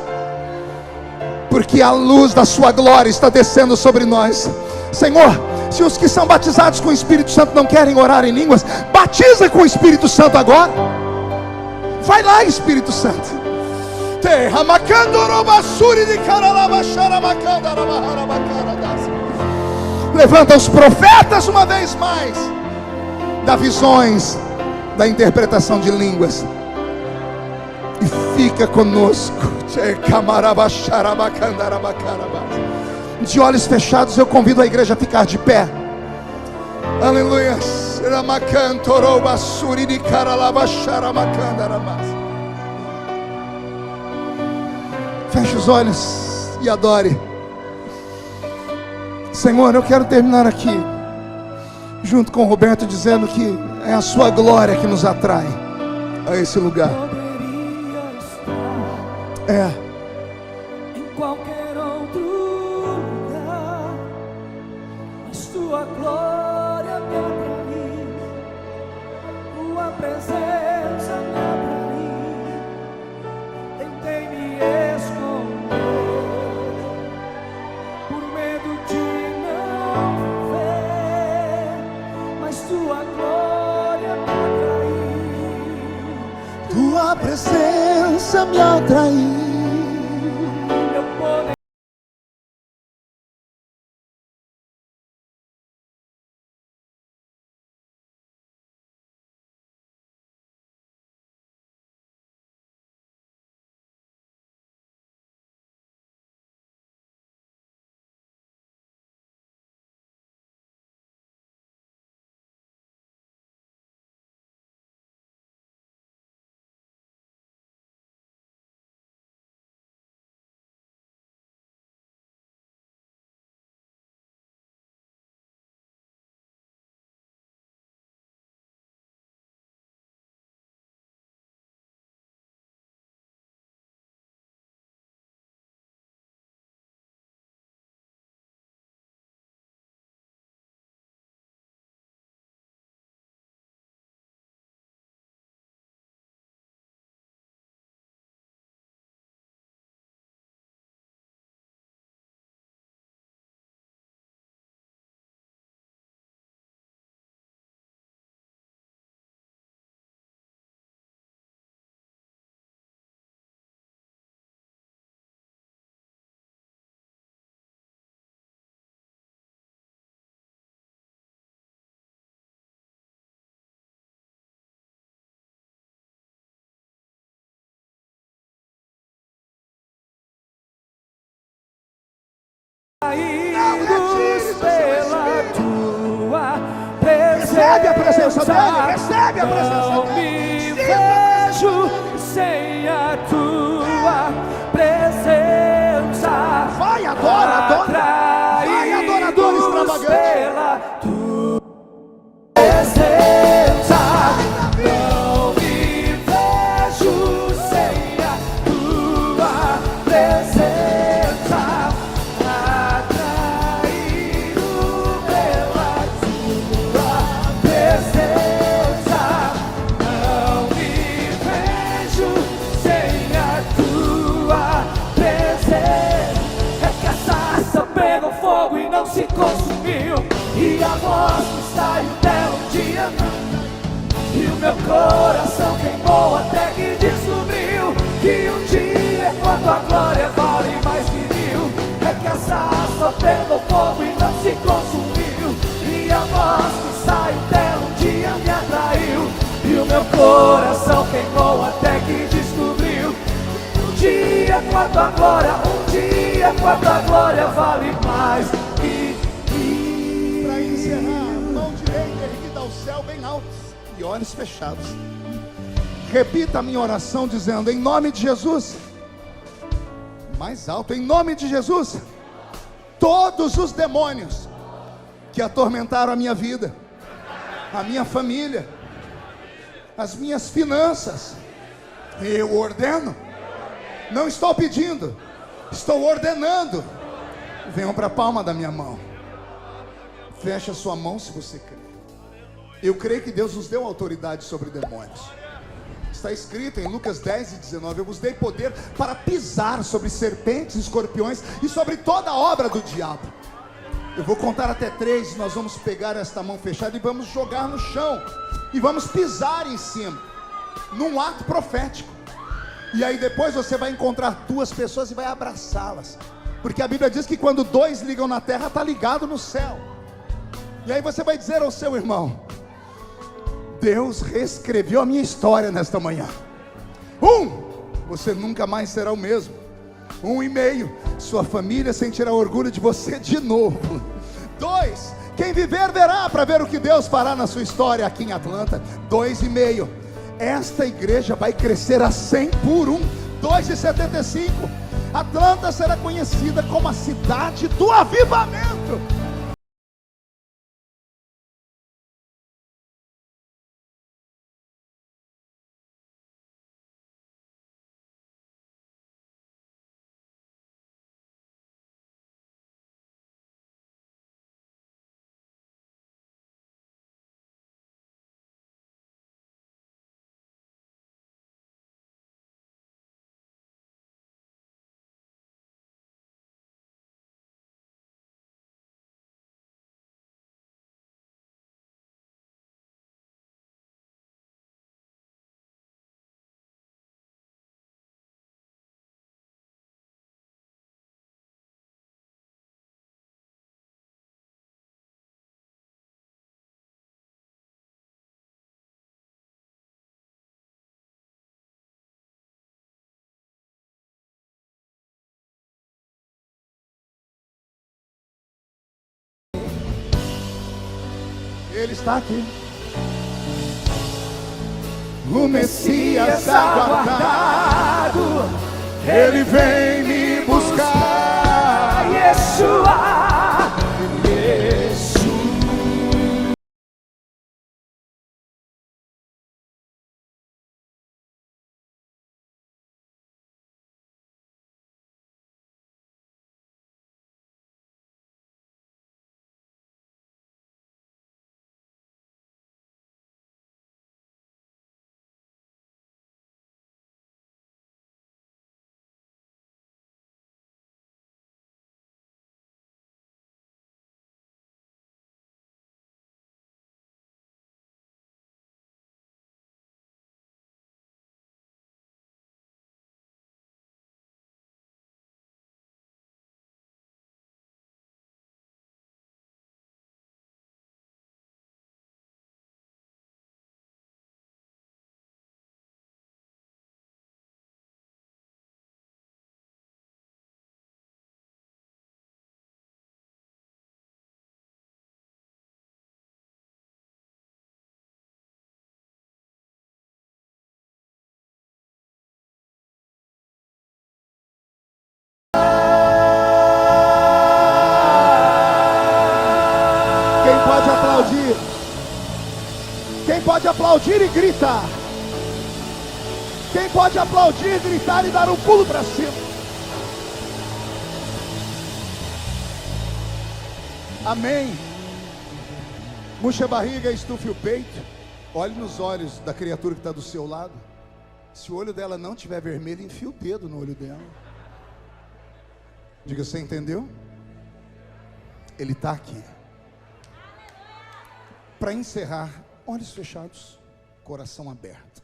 porque a luz da sua glória está descendo sobre nós. Senhor, se os que são batizados com o Espírito Santo não querem orar em línguas, batiza com o Espírito Santo agora. Vai lá, Espírito Santo. Levanta os profetas uma vez mais, dá visões, da interpretação de línguas, e fica conosco. De olhos fechados, eu convido a igreja a ficar de pé. Aleluia. Feche os olhos e adore. Senhor, eu quero terminar aqui junto com o Roberto, dizendo que é a sua glória que nos atrai a esse lugar. Em qualquer outro lugar, mas tua glória me atraiu, tua presença me atraiu. Tentei me esconder por medo de não ver, mas tua glória me atraiu, tua presença me atraiu. Pela tua presença, recebe a presença dele, recebe a presença não dele. me vejo sem a tua presença. Vai, adora, adora. Vai, adorador extravagante. Pela tua presença, não me vejo sem a tua presença. Não se consumiu, e a voz que saiu dela um dia, e o meu coração queimou até que descobriu que um dia, quando a glória vale mais que mil, é que essa só pegou fogo e não se consumiu, e a voz que saiu dela um dia me atraiu, e o meu coração queimou até que descobriu que um dia, quando a glória, um dia, quando a glória vale mais. Para encerrar, mão direita erguida ao céu bem alto e olhos fechados. Repita a minha oração dizendo: em nome de Jesus. Mais alto: em nome de Jesus. Todos os demônios que atormentaram a minha vida, a minha família, as minhas finanças, Eu ordeno. Não estou pedindo, estou ordenando. Venham para a palma da minha mão. Feche a sua mão se você crê. Eu creio que Deus nos deu autoridade sobre demônios. Está escrito em Lucas 10:19: eu vos dei poder para pisar sobre serpentes, escorpiões e sobre toda a obra do diabo. Eu vou contar até 3, nós vamos pegar esta mão fechada e vamos jogar no chão. E vamos pisar em cima, num ato profético. E aí depois você vai encontrar 2 pessoas e vai abraçá-las. Porque a Bíblia diz que quando 2 ligam na terra, está ligado no céu. E aí você vai dizer ao seu irmão: Deus reescreveu a minha história nesta manhã. 1, você nunca mais será o mesmo. 1,5, sua família sentirá orgulho de você de novo. 2, quem viver verá, para ver o que Deus fará na sua história aqui em Atlanta. 2,5, esta igreja vai crescer a 100 por 1. 2,75, Atlanta será conhecida como a cidade do avivamento. Ele está aqui. O Messias aguardado, Ele vem me buscar. Yeshua, Yeshua. Quem pode aplaudir e gritar? Quem pode aplaudir, gritar e dar um pulo para cima? Amém. Murche a barriga, estufe o peito. Olhe nos olhos da criatura que está do seu lado. Se o olho dela não estiver vermelho, enfia o dedo no olho dela. Diga, você entendeu? Ele está aqui. Para encerrar, olhos fechados, coração aberto.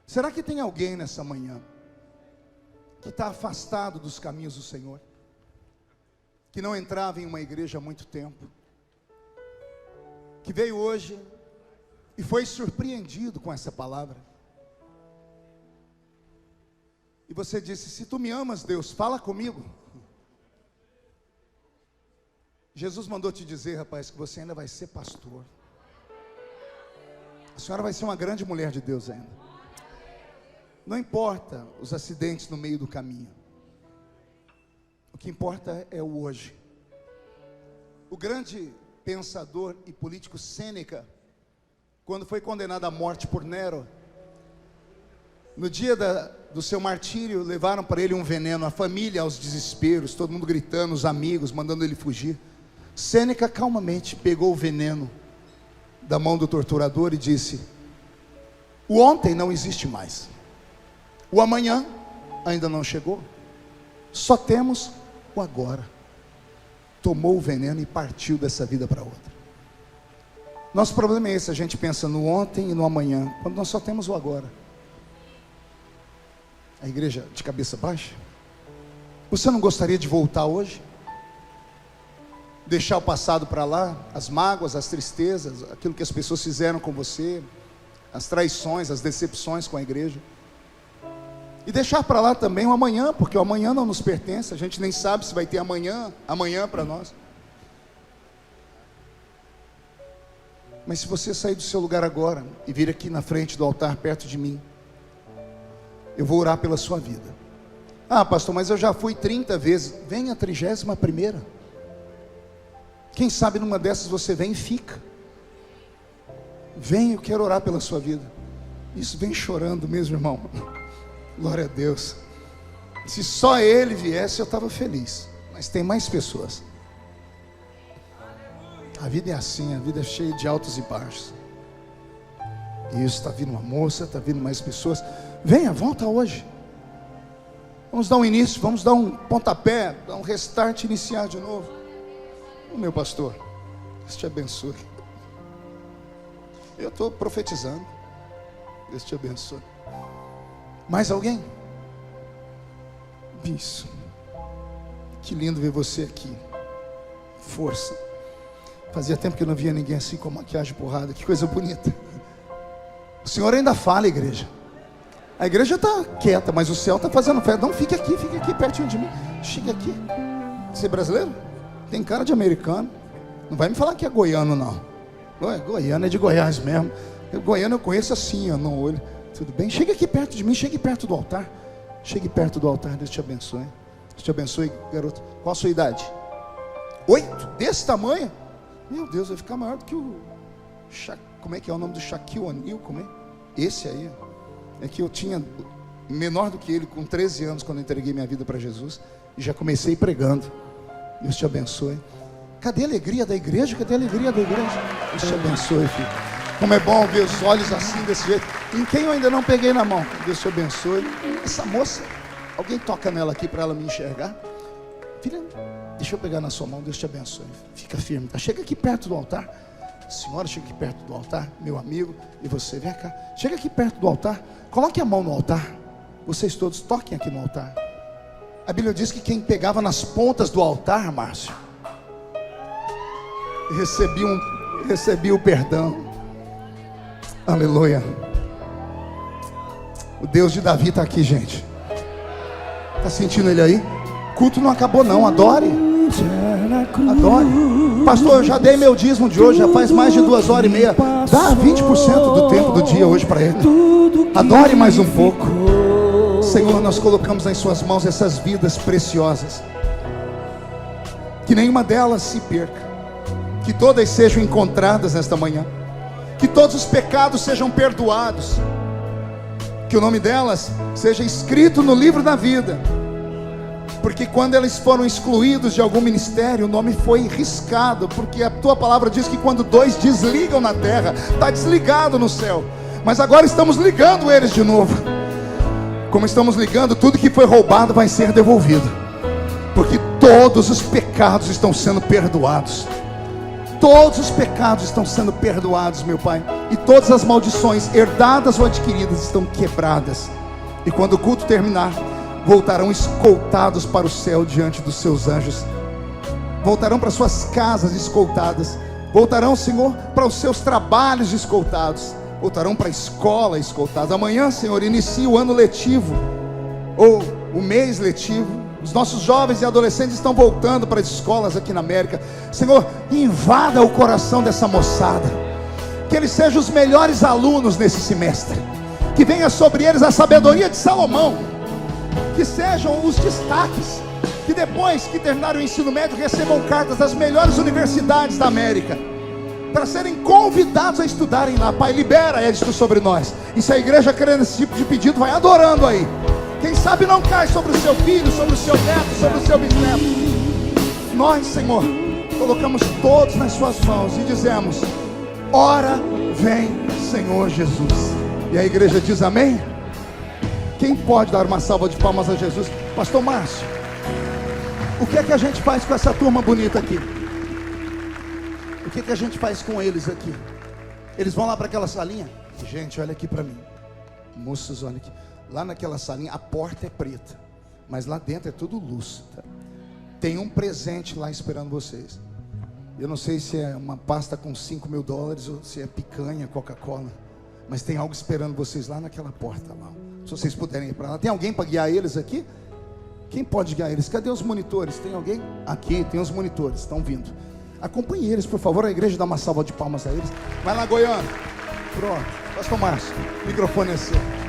Será que tem alguém nessa manhã que está afastado dos caminhos do Senhor, que não entrava em uma igreja há muito tempo, que veio hoje e foi surpreendido com essa palavra? E você disse: se tu me amas, Deus, fala comigo. Jesus mandou te dizer, rapaz, que você ainda vai ser pastor. A senhora vai ser uma grande mulher de Deus ainda. Não importa os acidentes no meio do caminho. O que importa é o hoje. O grande pensador e político Sêneca, quando foi condenado à morte por Nero, No dia do seu martírio, levaram para ele um veneno, a família aos desesperos, todo mundo gritando, os amigos, mandando ele fugir. Sêneca calmamente pegou o veneno da mão do torturador e disse: o ontem não existe mais, o amanhã ainda não chegou, só temos o agora. Tomou o veneno e partiu dessa vida para outra. Nosso problema é esse, a gente pensa no ontem e no amanhã, quando nós só temos o agora. A igreja de cabeça baixa, você não gostaria de voltar hoje? Deixar o passado para lá, as mágoas, as tristezas, aquilo que as pessoas fizeram com você, as traições, as decepções com a igreja, e deixar para lá também o amanhã, porque o amanhã não nos pertence, a gente nem sabe se vai ter amanhã para nós. Mas se você sair do seu lugar agora e vir aqui na frente do altar perto de mim, eu vou orar pela sua vida. Ah, pastor, mas eu já fui 30 vezes. Vem a 31ª. Quem sabe numa dessas você vem e fica. Vem, eu quero orar pela sua vida. Isso, vem chorando mesmo, irmão. Glória a Deus. Se só ele viesse, eu estava feliz. Mas tem mais pessoas. A vida é assim, a vida é cheia de altos e baixos. Isso, está vindo uma moça, está vindo mais pessoas. Venha, volta hoje. Vamos dar um início, vamos dar um pontapé, dar um restart, iniciar de novo. Meu pastor, Deus te abençoe. Eu estou profetizando. Deus te abençoe. Mais alguém? Isso. Que lindo ver você aqui. Força. Fazia tempo que eu não via ninguém assim com maquiagem porrada. Que coisa bonita. O Senhor ainda fala, igreja. A igreja está quieta, mas o céu está fazendo festa. Não, fique aqui pertinho de mim. Chegue aqui. Você é brasileiro? Tem cara de americano. Não vai me falar que é goiano, não. Goiano é de Goiás mesmo. Goiano eu conheço assim, ó, no olho. Tudo bem? Chegue aqui perto de mim, chegue perto do altar. Chegue perto do altar, Deus te abençoe. Deus te abençoe, garoto. Qual a sua idade? 8? Desse tamanho? Meu Deus, vai ficar maior do que o... Como é que é o nome do Shaquille O'Neal? Como é? Esse aí. É que eu tinha menor do que ele com 13 anos quando eu entreguei minha vida para Jesus. E já comecei pregando. Deus te abençoe. Cadê a alegria da igreja? Cadê a alegria da igreja? Deus te abençoe, filho. Como é bom ver os olhos assim, desse jeito. Em quem eu ainda não peguei na mão. Deus te abençoe. Essa moça, alguém toca nela aqui para ela me enxergar. Filha, deixa eu pegar na sua mão. Deus te abençoe. Fica firme, tá? Chega aqui perto do altar. Senhora, chega aqui perto do altar. Meu amigo, e você, vem cá. Chega aqui perto do altar. Coloque a mão no altar. Vocês todos toquem aqui no altar. A Bíblia diz que quem pegava nas pontas do altar, Márcio, recebia o perdão. Aleluia. O Deus de Davi está aqui, gente. Está sentindo ele aí? O culto não acabou não, adore. Adore. Pastor, eu já dei meu dízimo de hoje, já faz mais de 2h30. Dá 20% do tempo do dia hoje para ele. Adore mais um pouco. Senhor, nós colocamos em suas mãos essas vidas preciosas. Que nenhuma delas se perca. Que todas sejam encontradas nesta manhã. Que todos os pecados sejam perdoados. Que o nome delas seja escrito no livro da vida. Porque quando eles foram excluídos de algum ministério, o nome foi riscado. Porque a tua palavra diz que quando 2 desligam na terra, está desligado no céu. Mas agora estamos ligando eles de novo. Como estamos ligando, tudo que foi roubado vai ser devolvido. Porque todos os pecados estão sendo perdoados. Todos os pecados estão sendo perdoados, meu Pai. E todas as maldições, herdadas ou adquiridas, estão quebradas. E quando o culto terminar, voltarão escoltados para o céu diante dos seus anjos. Voltarão para suas casas escoltadas. Voltarão, Senhor, para os seus trabalhos escoltados. Voltarão para a escola escoltados. Amanhã, Senhor, inicia o ano letivo, ou o mês letivo. Os nossos jovens e adolescentes estão voltando para as escolas aqui na América. Senhor, invada o coração dessa moçada. Que eles sejam os melhores alunos nesse semestre. Que venha sobre eles a sabedoria de Salomão. Que sejam os destaques. Que depois que terminarem o ensino médio recebam cartas das melhores universidades da América. para serem convidados a estudarem lá. Pai, libera êxito sobre nós. E se a igreja querendo esse tipo de pedido, vai adorando aí. Quem sabe não cai sobre o seu filho, sobre o seu neto, sobre o seu bisneto. Nós, Senhor, colocamos todos nas suas mãos e dizemos: ora vem, Senhor Jesus. E a igreja diz amém? Quem pode dar uma salva de palmas a Jesus? Pastor Márcio, o que é que a gente faz com essa turma bonita aqui? O que é que a gente faz com eles aqui? Eles vão lá para aquela salinha? Gente, olha aqui para mim. Moças, olha aqui. Lá naquela salinha, a porta é preta, mas lá dentro é tudo luz. Tem um presente lá esperando vocês. Eu não sei se é uma pasta com $5.000 ou se é picanha, Coca-Cola, mas tem algo esperando vocês lá naquela porta lá. Se vocês puderem ir para lá. Tem alguém para guiar eles aqui? Quem pode guiar eles? Cadê os monitores? Tem alguém? Aqui, tem os monitores, estão vindo. Acompanhe eles, por favor. A igreja dá uma salva de palmas a eles. Vai lá, Goiânia. Pronto. Pastor Márcio, o microfone é seu.